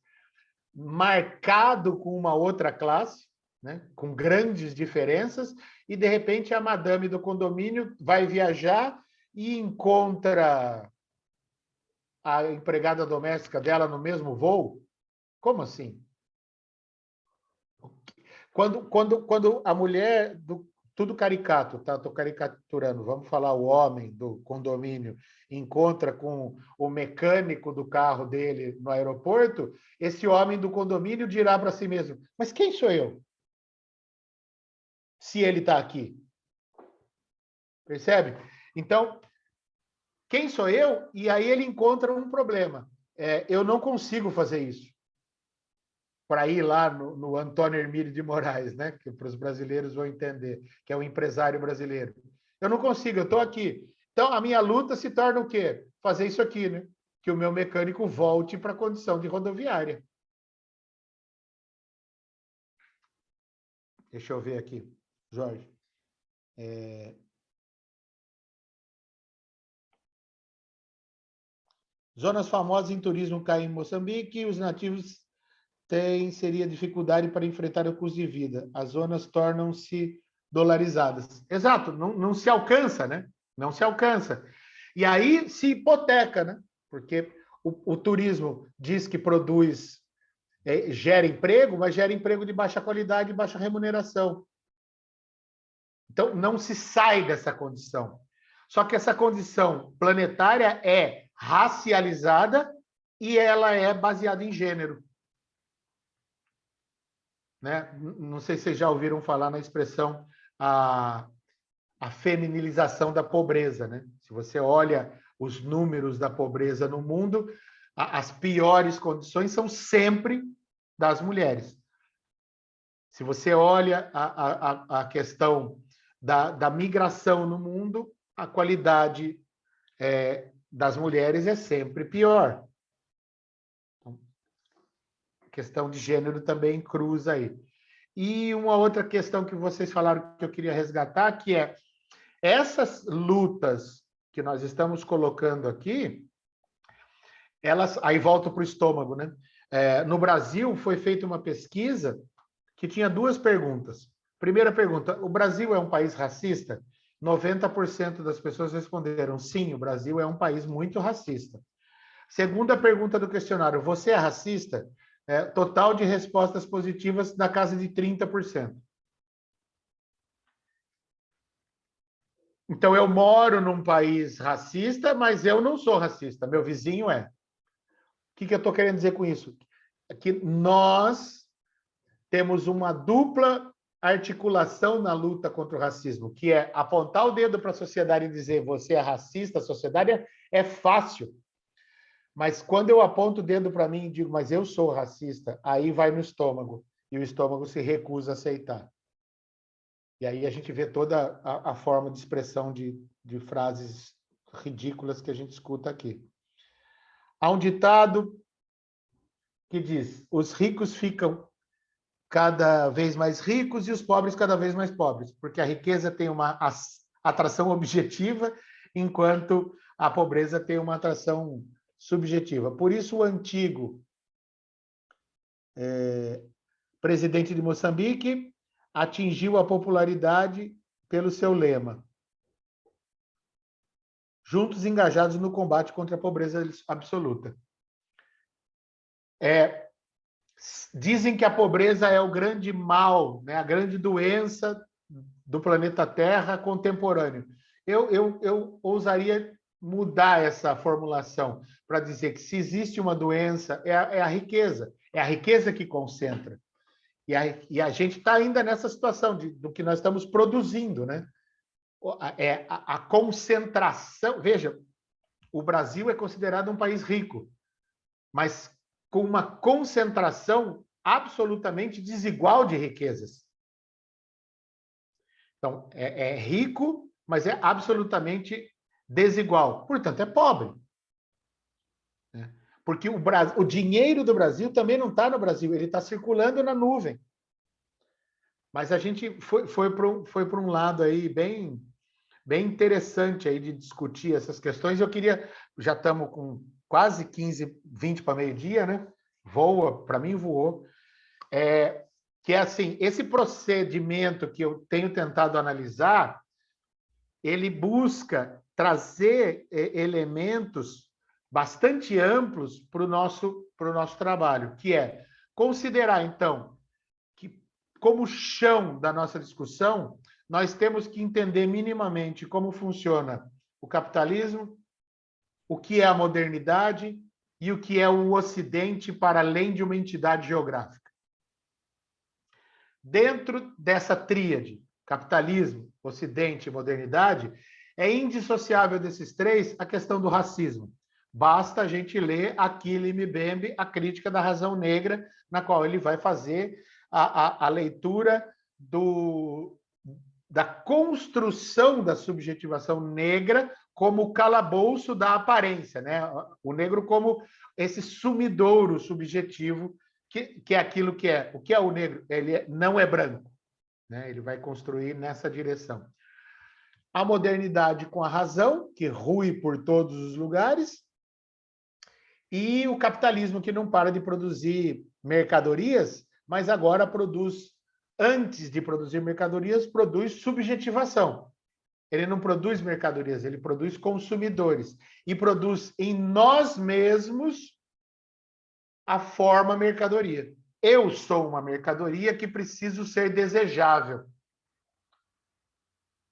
marcado com uma outra classe, né? Com grandes diferenças, e, de repente, a madame do condomínio vai viajar e encontra a empregada doméstica dela no mesmo voo? Como assim? Quando a mulher, tudo caricato, tá? Estou caricaturando, vamos falar, o homem do condomínio encontra com o mecânico do carro dele no aeroporto, esse homem do condomínio dirá para si mesmo: mas quem sou eu? Se ele está aqui. Percebe? Então, quem sou eu? E aí ele encontra um problema. Eu não consigo fazer isso. Para ir lá no Antônio Hermílio de Moraes, né? Que para os brasileiros vão entender, que é o empresário brasileiro. Eu não consigo, eu estou aqui. Então, a minha luta se torna o quê? Fazer isso aqui, né? Que o meu mecânico volte para a condição de rodoviária. Deixa eu ver aqui, Jorge. Zonas famosas em turismo caem em Moçambique, os nativos seria dificuldade para enfrentar o custo de vida. As zonas tornam-se dolarizadas. Exato, não se alcança, né? Não se alcança. E aí se hipoteca, né? Porque o turismo diz que produz, gera emprego, mas gera emprego de baixa qualidade e baixa remuneração. Então, não se sai dessa condição. Só que essa condição planetária é racializada e ela é baseada em gênero. Né? Não sei se vocês já ouviram falar na expressão a feminilização da pobreza. Né? Se você olha os números da pobreza no mundo, as piores condições são sempre das mulheres. Se você olha a questão da migração no mundo, a qualidade das mulheres é sempre pior. A questão de gênero também cruza aí. E uma outra questão que vocês falaram que eu queria resgatar, que é essas lutas que nós estamos colocando aqui, elas... Aí volto para o estômago, né? No Brasil, foi feita uma pesquisa que tinha duas perguntas. Primeira pergunta: o Brasil é um país racista? 90% das pessoas responderam sim, o Brasil é um país muito racista. Segunda pergunta do questionário: você é racista? Total de respostas positivas na casa de 30%. Então, eu moro num país racista, mas eu não sou racista, meu vizinho é. O que eu estou querendo dizer com isso? É que nós temos uma dupla articulação na luta contra o racismo, que é apontar o dedo para a sociedade e dizer você é racista, a sociedade é fácil. Mas quando eu aponto o dedo para mim e digo, mas eu sou racista, aí vai no estômago, e o estômago se recusa a aceitar. E aí a gente vê toda a forma de expressão de frases ridículas que a gente escuta aqui. Há um ditado que diz, os ricos ficam cada vez mais ricos e os pobres cada vez mais pobres, porque a riqueza tem uma atração objetiva, enquanto a pobreza tem uma atração subjetiva. Por isso, o antigo presidente de Moçambique atingiu a popularidade pelo seu lema: juntos engajados no combate contra a pobreza absoluta. Dizem que a pobreza é o grande mal, né, a grande doença do planeta Terra contemporâneo. Eu ousaria mudar essa formulação para dizer que se existe uma doença, é a riqueza. É a riqueza que concentra. E a gente está ainda nessa situação do que nós estamos produzindo, né? A concentração. Veja, o Brasil é considerado um país rico, mas com uma concentração absolutamente desigual de riquezas. Então, é rico, mas é absolutamente desigual. Portanto, é pobre. Porque o dinheiro do Brasil também não está no Brasil, ele está circulando na nuvem. Mas a gente foi para um lado aí bem interessante aí de discutir essas questões. Eu queria, já estamos com quase 15, 20 para meio-dia, né? Voa, para mim voou. Que é assim, esse procedimento que eu tenho tentado analisar, ele busca trazer elementos bastante amplos para o nosso trabalho, que é considerar, então, que como chão da nossa discussão, nós temos que entender minimamente como funciona o capitalismo, o que é a modernidade e o que é o Ocidente para além de uma entidade geográfica. Dentro dessa tríade, capitalismo, Ocidente e modernidade, é indissociável desses três a questão do racismo. Basta a gente ler Achille Mbembe, A Crítica da Razão Negra, na qual ele vai fazer a leitura da construção da subjetivação negra como calabouço da aparência, né? O negro como esse sumidouro subjetivo, que é aquilo que é. O que é o negro? Ele não é branco, né? Ele vai construir nessa direção. A modernidade com a razão, que rui por todos os lugares, e o capitalismo, que não para de produzir mercadorias, mas agora produz, antes de produzir mercadorias, produz subjetivação. Ele não produz mercadorias, ele produz consumidores. E produz em nós mesmos a forma mercadoria. Eu sou uma mercadoria que preciso ser desejável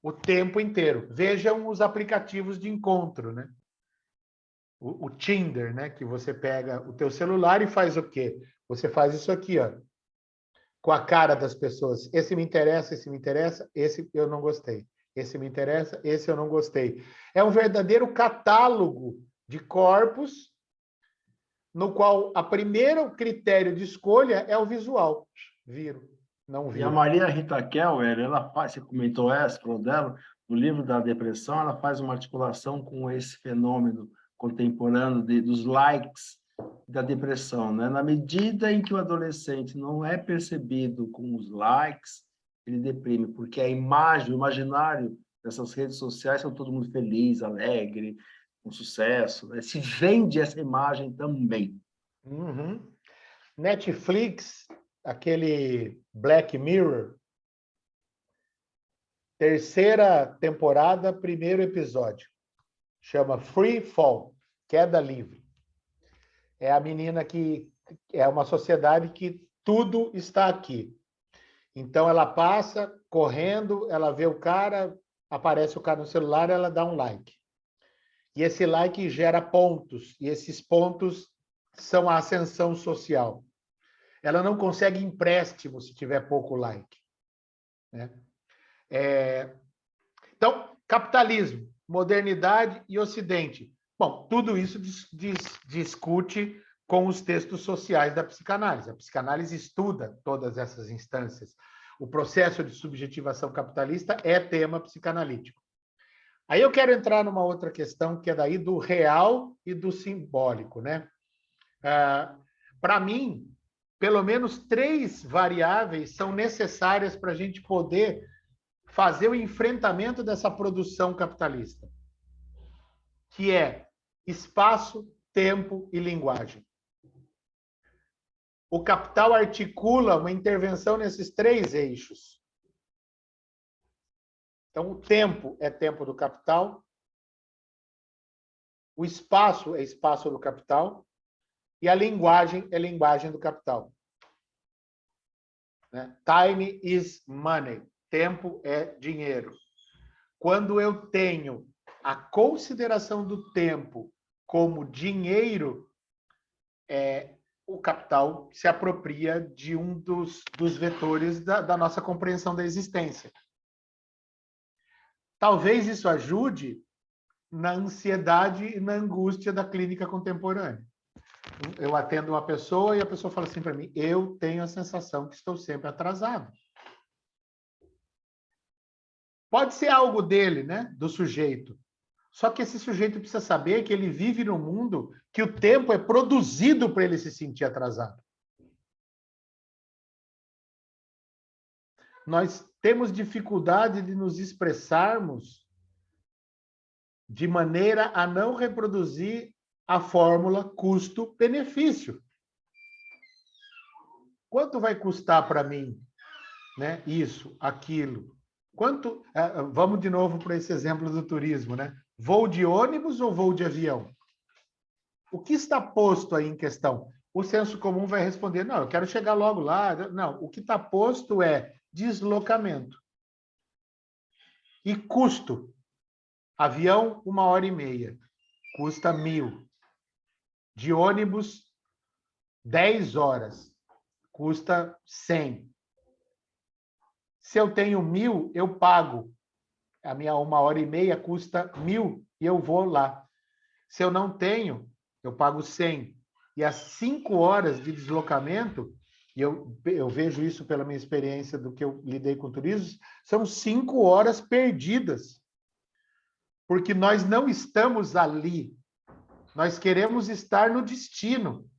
o tempo inteiro. Vejam os aplicativos de encontro, né? O Tinder, né? Que você pega o teu celular e faz o quê? Você faz isso aqui, ó, com a cara das pessoas. Esse me interessa, esse eu não gostei. Esse me interessa, esse eu não gostei. É um verdadeiro catálogo de corpos no qual o primeiro critério de escolha é o visual. Viro, não viro. E a Maria Rita Keller, ela faz, você comentou essa, falou dela, no livro da depressão, ela faz uma articulação com esse fenômeno contemporâneo dos likes da depressão, né? Na medida em que o adolescente não é percebido com os likes, ele deprime, porque a imagem, o imaginário dessas redes sociais são todo mundo feliz, alegre, com sucesso, né? Se vende essa imagem também. Uhum. Netflix, aquele Black Mirror, terceira temporada, primeiro episódio. Chama Free Fall, queda livre. É a menina que é uma sociedade que tudo está aqui. Então ela passa correndo, ela vê o cara, aparece o cara no celular, ela dá um like. E esse like gera pontos, e esses pontos são a ascensão social. Ela não consegue empréstimo se tiver pouco like, né? Então, capitalismo, modernidade e Ocidente. Bom, tudo isso discute com os textos sociais da psicanálise. A psicanálise estuda todas essas instâncias. O processo de subjetivação capitalista é tema psicanalítico. Aí eu quero entrar numa outra questão, que é daí do real e do simbólico, né? Para mim, pelo menos 3 variáveis são necessárias para a gente poder fazer o enfrentamento dessa produção capitalista, que é espaço, tempo e linguagem. O capital articula uma intervenção nesses 3 eixos. Então, o tempo é tempo do capital, o espaço é espaço do capital e a linguagem é linguagem do capital. Né? Time is money. Tempo é dinheiro. Quando eu tenho a consideração do tempo como dinheiro, o capital se apropria de um dos vetores da nossa compreensão da existência. Talvez isso ajude na ansiedade e na angústia da clínica contemporânea. Eu atendo uma pessoa e a pessoa fala assim para mim: eu tenho a sensação que estou sempre atrasado. Pode ser algo dele, né? Do sujeito. Só que esse sujeito precisa saber que ele vive num mundo que o tempo é produzido para ele se sentir atrasado. Nós temos dificuldade de nos expressarmos de maneira a não reproduzir a fórmula custo-benefício. Quanto vai custar para mim, né? Isso, aquilo? Quanto? Vamos de novo para esse exemplo do turismo, né? Voo de ônibus ou voo de avião? O que está posto aí em questão? O senso comum vai responder: não, eu quero chegar logo lá. Não, o que está posto é deslocamento. E custo. Avião, 1h30. Custa 1.000. De ônibus, 10 horas. Custa 100. Se eu tenho 1.000, eu pago. A minha 1h30 custa 1.000 e eu vou lá. Se eu não tenho, eu pago 100. E as 5 horas de deslocamento, e eu vejo isso pela minha experiência do que eu lidei com turismo, são 5 horas perdidas. Porque nós não estamos ali. Nós queremos estar no destino.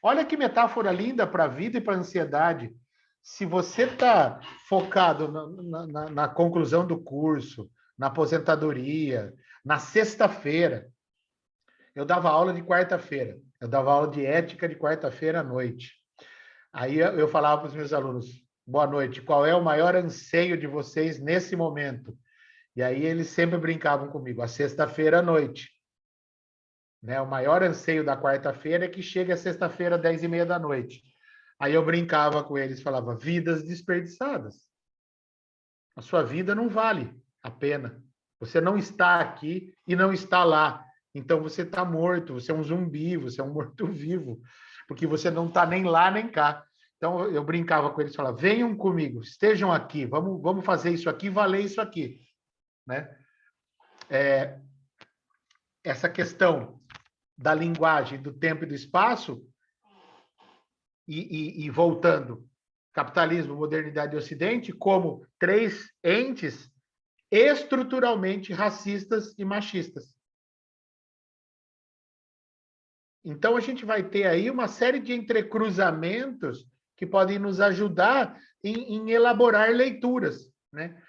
Olha que metáfora linda para a vida e para a ansiedade. Se você está focado na conclusão do curso, na aposentadoria, na sexta-feira, eu dava aula de quarta-feira, eu dava aula de ética de quarta-feira à noite. Aí eu falava para os meus alunos: boa noite, qual é o maior anseio de vocês nesse momento? E aí eles sempre brincavam comigo: a sexta-feira à noite. Né? O maior anseio da quarta-feira é que chegue a sexta-feira, 10h30 da noite. Aí eu brincava com eles, falava: vidas desperdiçadas. A sua vida não vale a pena. Você não está aqui e não está lá. Então você está morto, você é um zumbi, você é um morto-vivo, porque você não está nem lá nem cá. Então eu brincava com eles, falava: venham comigo, estejam aqui, vamos fazer isso aqui, valer isso aqui. Né? Essa questão da linguagem, do tempo e do espaço, e voltando, capitalismo, modernidade e Ocidente, como 3 entes estruturalmente racistas e machistas. Então, a gente vai ter aí uma série de entrecruzamentos que podem nos ajudar em elaborar leituras. Né?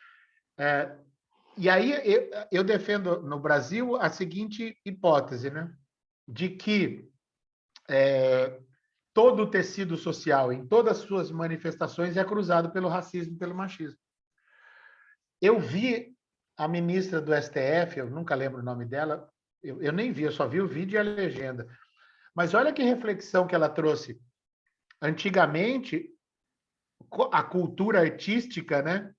E aí, eu defendo no Brasil a seguinte hipótese, né? De que todo o tecido social, em todas as suas manifestações, é cruzado pelo racismo e pelo machismo. Eu vi a ministra do STF, eu nunca lembro o nome dela, eu nem vi, eu só vi o vídeo e a legenda. Mas olha que reflexão que ela trouxe. Antigamente, a cultura artística, né,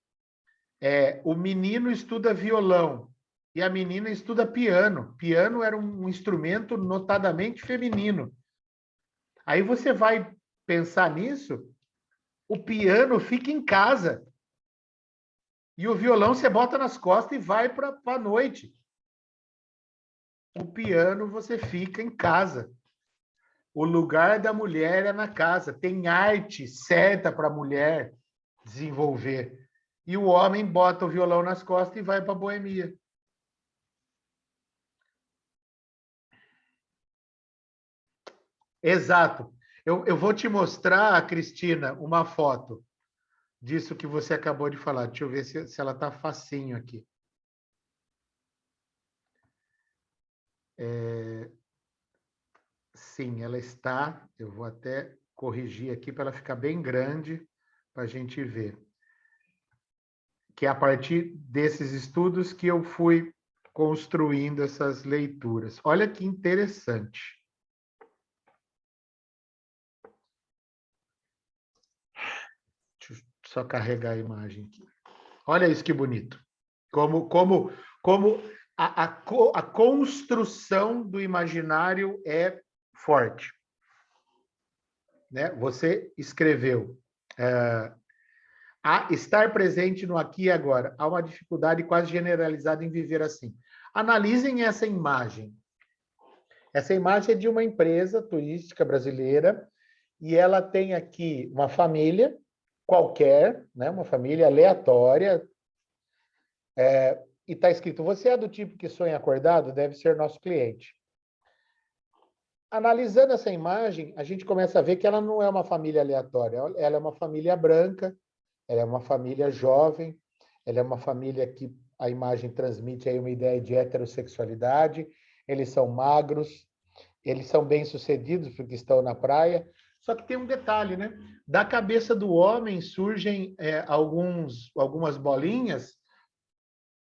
O menino estuda violão e a menina estuda piano. Piano era um instrumento notadamente feminino. Aí você vai pensar nisso, o piano fica em casa. E o violão você bota nas costas e vai para a noite. O piano você fica em casa. O lugar da mulher é na casa. Tem arte certa para a mulher desenvolver. E o homem bota o violão nas costas e vai para a boemia. Exato. Eu vou te mostrar, Cristina, uma foto disso que você acabou de falar. Deixa eu ver se ela está facinho aqui. Sim, ela está. Eu vou até corrigir aqui para ela ficar bem grande para a gente ver. Que é a partir desses estudos que eu fui construindo essas leituras. Olha que interessante. Deixa eu só carregar a imagem aqui. Olha isso que bonito. Como a construção do imaginário é forte. Né? Você escreveu estar presente no aqui e agora. Há uma dificuldade quase generalizada em viver assim. Analisem essa imagem. Essa imagem é de uma empresa turística brasileira e ela tem aqui uma família qualquer, né? Uma família aleatória, e está escrito, você é do tipo que sonha acordado? Deve ser nosso cliente. Analisando essa imagem, a gente começa a ver que ela não é uma família aleatória, ela é uma família branca, ela é uma família jovem, ela é uma família que a imagem transmite aí uma ideia de heterossexualidade, eles são magros, eles são bem-sucedidos porque estão na praia, só que tem um detalhe, né? Da cabeça do homem surgem algumas bolinhas,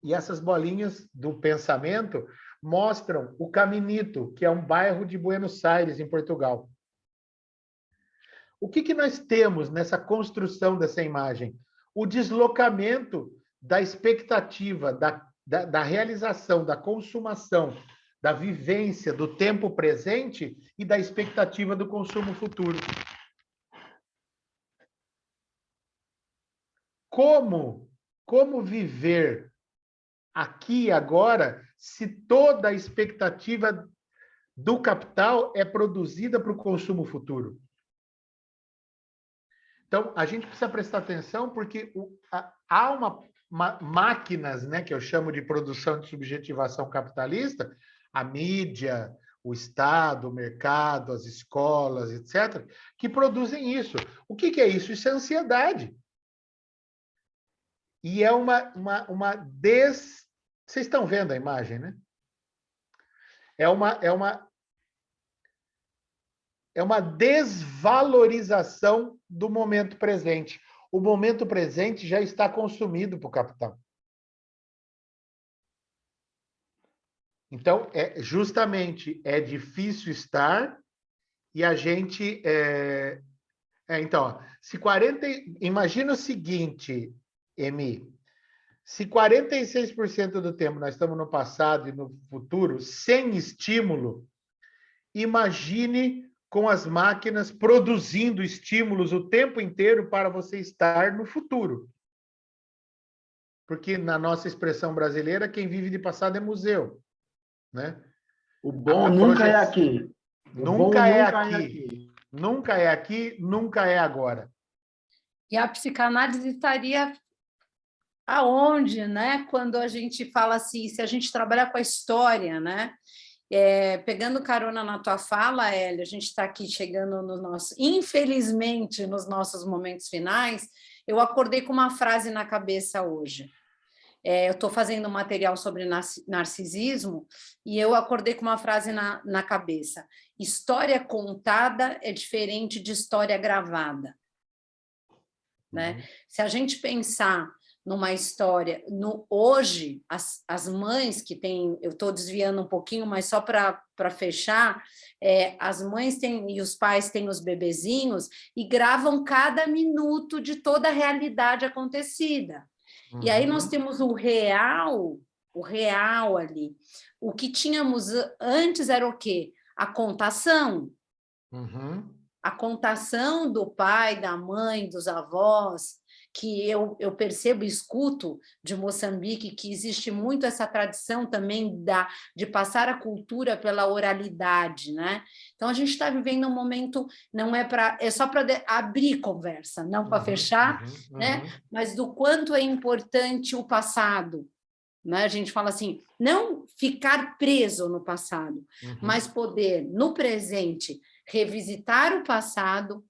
e essas bolinhas do pensamento mostram o Caminito, que é um bairro de Buenos Aires, em Portugal. O que nós temos nessa construção dessa imagem? O deslocamento da expectativa, da realização, da consumação, da vivência do tempo presente e da expectativa do consumo futuro. Como viver aqui e agora se toda a expectativa do capital é produzida para o consumo futuro? Então, a gente precisa prestar atenção porque há máquinas, né, que eu chamo de produção de subjetivação capitalista, a mídia, o Estado, o mercado, as escolas, etc., que produzem isso. O que é isso? Isso é ansiedade. E é Vocês estão vendo a imagem, né? É uma desvalorização do momento presente. O momento presente já está consumido por capital. Então, justamente, é difícil estar e a gente... Então, imagina o seguinte, Emi, se 46% do tempo nós estamos no passado e no futuro, sem estímulo, imagine com as máquinas produzindo estímulos o tempo inteiro para você estar no futuro. Porque, na nossa expressão brasileira, quem vive de passado é museu. Né? O bom nunca é aqui. Nunca é aqui. Nunca é aqui, nunca é agora. E a psicanálise estaria aonde, né? Quando a gente fala assim, se a gente trabalhar com a história, né? Pegando carona na tua fala, Hélio, a gente está aqui chegando infelizmente, nos nossos momentos finais. Eu acordei com uma frase na cabeça hoje. Eu estou fazendo um material sobre narcisismo e eu acordei com uma frase na cabeça. História contada é diferente de história gravada. Né? Se a gente pensar numa história, hoje, as mães que têm, eu estou desviando um pouquinho, mas só para fechar, as mães têm, e os pais têm os bebezinhos e gravam cada minuto de toda a realidade acontecida. E aí nós temos o real ali. O que tínhamos antes era o quê? A contação. A contação do pai, da mãe, dos avós, que eu percebo e escuto de Moçambique, que existe muito essa tradição também de passar a cultura pela oralidade, né? Então, a gente está vivendo um momento, não é só para abrir conversa, não para fechar, né? Mas do quanto é importante o passado, né? A gente fala assim, não ficar preso no passado, mas poder, no presente, revisitar o passado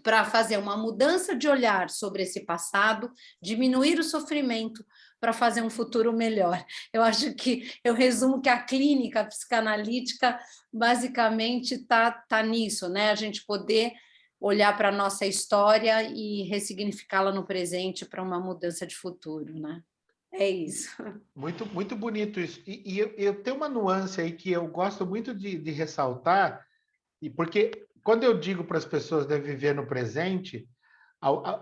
para fazer uma mudança de olhar sobre esse passado, diminuir o sofrimento para fazer um futuro melhor. Eu acho que eu resumo que a clínica psicanalítica basicamente está nisso, né? A gente poder olhar para a nossa história e ressignificá-la no presente para uma mudança de futuro, né? É isso. Muito, muito bonito isso. E eu tenho uma nuance aí que eu gosto muito de ressaltar, e porque quando eu digo para as pessoas devem viver no presente,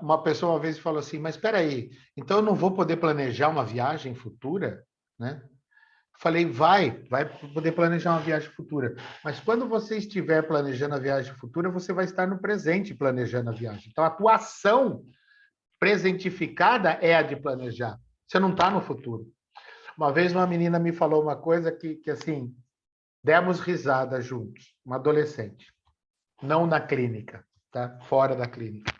uma pessoa uma vez falou assim, mas espera aí, então eu não vou poder planejar uma viagem futura, né? Falei, vai poder planejar uma viagem futura, mas quando você estiver planejando a viagem futura, você vai estar no presente planejando a viagem. Então, a tua ação presentificada é a de planejar. Você não está no futuro. Uma vez uma menina me falou uma coisa que assim, demos risada juntos, uma adolescente, não na clínica, tá? Fora da clínica.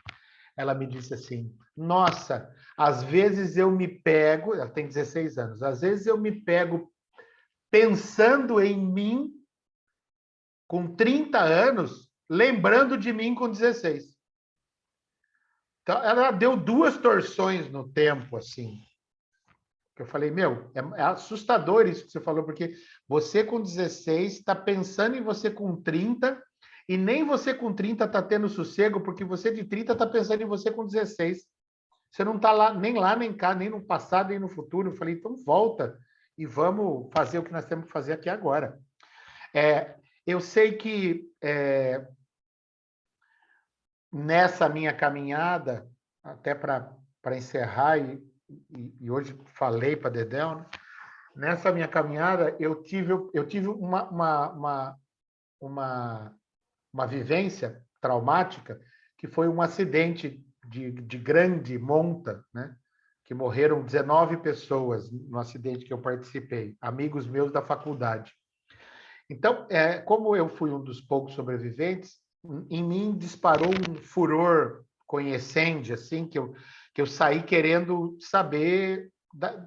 Ela me disse assim, nossa, às vezes eu me pego, ela tem 16 anos, às vezes eu me pego pensando em mim com 30 anos, lembrando de mim com 16. Então, ela deu 2 torções no tempo, assim. Eu falei, meu, é assustador isso que você falou, porque você com 16 está pensando em você com 30 e nem você com 30 está tendo sossego, porque você de 30 está pensando em você com 16. Você não está nem lá, nem cá, nem no passado, nem no futuro. Eu falei, então volta e vamos fazer o que nós temos que fazer aqui agora. Eu sei que nessa minha caminhada, até para encerrar, e hoje falei para Dedéu, né? Nessa minha caminhada, eu tive uma vivência traumática, que foi um acidente de grande monta, né? Que morreram 19 pessoas no acidente que eu participei, amigos meus da faculdade. Então, como eu fui um dos poucos sobreviventes, em mim disparou um furor conhecente, assim, que eu saí querendo saber da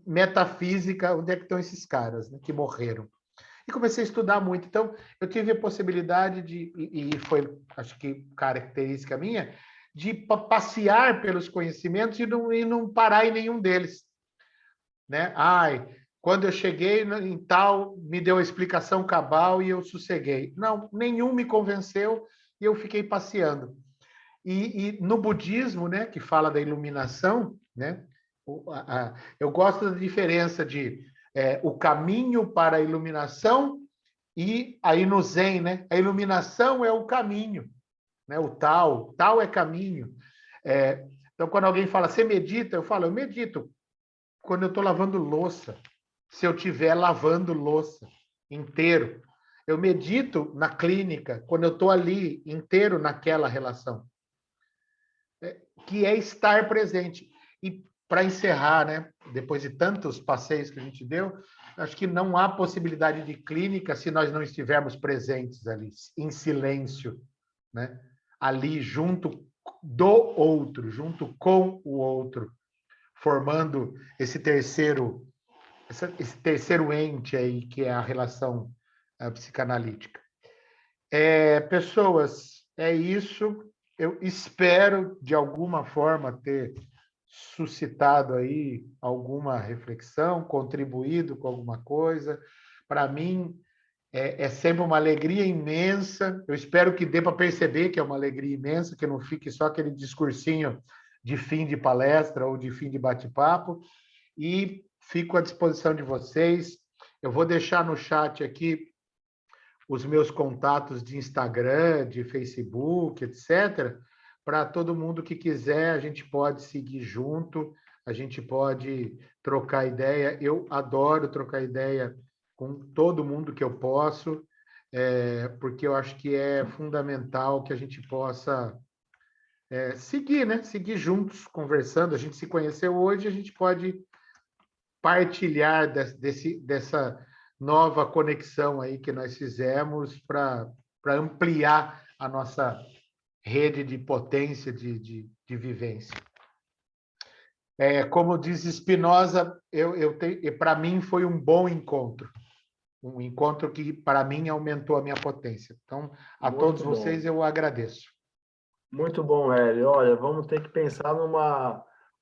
metafísica, onde é que estão esses caras, né, que morreram. E comecei a estudar muito. Então, eu tive a possibilidade e foi, acho que característica minha, de passear pelos conhecimentos e não parar em nenhum deles. Né? Quando eu cheguei em tal, me deu a explicação cabal e eu sosseguei. Não, nenhum me convenceu e eu fiquei passeando. E no budismo, né, que fala da iluminação, né, eu gosto da diferença de o caminho para a iluminação e aí no Zen, né, a iluminação é o caminho, né, o tal é caminho. Então, quando alguém fala, você medita? Eu falo, eu medito quando eu estou lavando louça, se eu estiver lavando louça inteiro. Eu medito na clínica, quando eu estou ali inteiro naquela relação, que é estar presente. E para encerrar, né, depois de tantos passeios que a gente deu, acho que não há possibilidade de clínica se nós não estivermos presentes ali, em silêncio, né? Ali junto do outro, junto com o outro, formando esse terceiro ente aí, que é a relação psicanalítica. Pessoas, é isso. Eu espero, de alguma forma, ter suscitado aí alguma reflexão, contribuído com alguma coisa. Para mim, é sempre uma alegria imensa. Eu espero que dê para perceber que é uma alegria imensa, que não fique só aquele discursinho de fim de palestra ou de fim de bate-papo. E fico à disposição de vocês. Eu vou deixar no chat aqui os meus contatos de Instagram, de Facebook, etc., para todo mundo que quiser, a gente pode seguir junto, a gente pode trocar ideia. Eu adoro trocar ideia com todo mundo que eu posso, porque eu acho que é fundamental que a gente possa seguir, né? Seguir juntos, conversando. A gente se conheceu hoje, a gente pode partilhar dessa nova conexão aí que nós fizemos para ampliar a nossa rede de potência de vivência. Como diz Spinoza, para mim foi um bom encontro. Um encontro que, para mim, aumentou a minha potência. Então, a Muito todos bom. vocês, eu agradeço. Muito bom, Hélio. Olha, vamos ter que pensar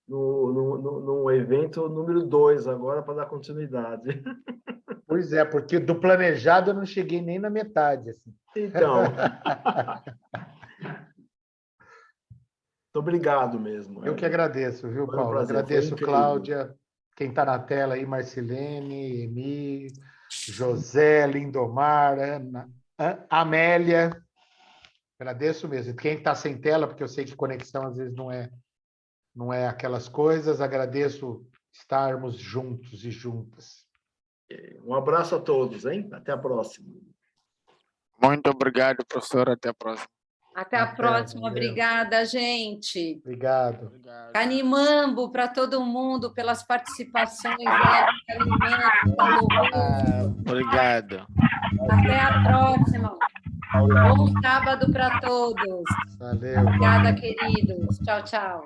num evento número 2 agora para dar continuidade. Pois é, porque do planejado eu não cheguei nem na metade. Assim. Então. Muito obrigado mesmo. Eu que agradeço, viu, Foi um Paulo? prazer, Agradeço, foi incrível. Cláudia, quem está na tela aí, Marcilene, Emi, José, Lindomar, Ana, Amélia. Agradeço mesmo. Quem está sem tela, porque eu sei que conexão às vezes não é aquelas coisas, agradeço estarmos juntos e juntas. Um abraço a todos, hein? Até a próxima. Muito obrigado, professor. Até a próxima. Até a próxima. Valeu. Obrigada, gente. Obrigado. Canimambo para todo mundo pelas participações. Canimambo, falou. Obrigado. Até a próxima. Bom sábado para todos. Valeu. Obrigada, queridos. Tchau, tchau.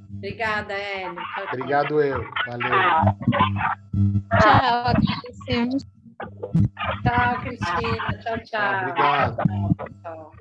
Obrigada, Hélio. Tchau, tchau. Obrigado eu. Valeu. Tchau, agradecemos. Tchau, Cristina. Tchau, tchau. Obrigado. Tchau.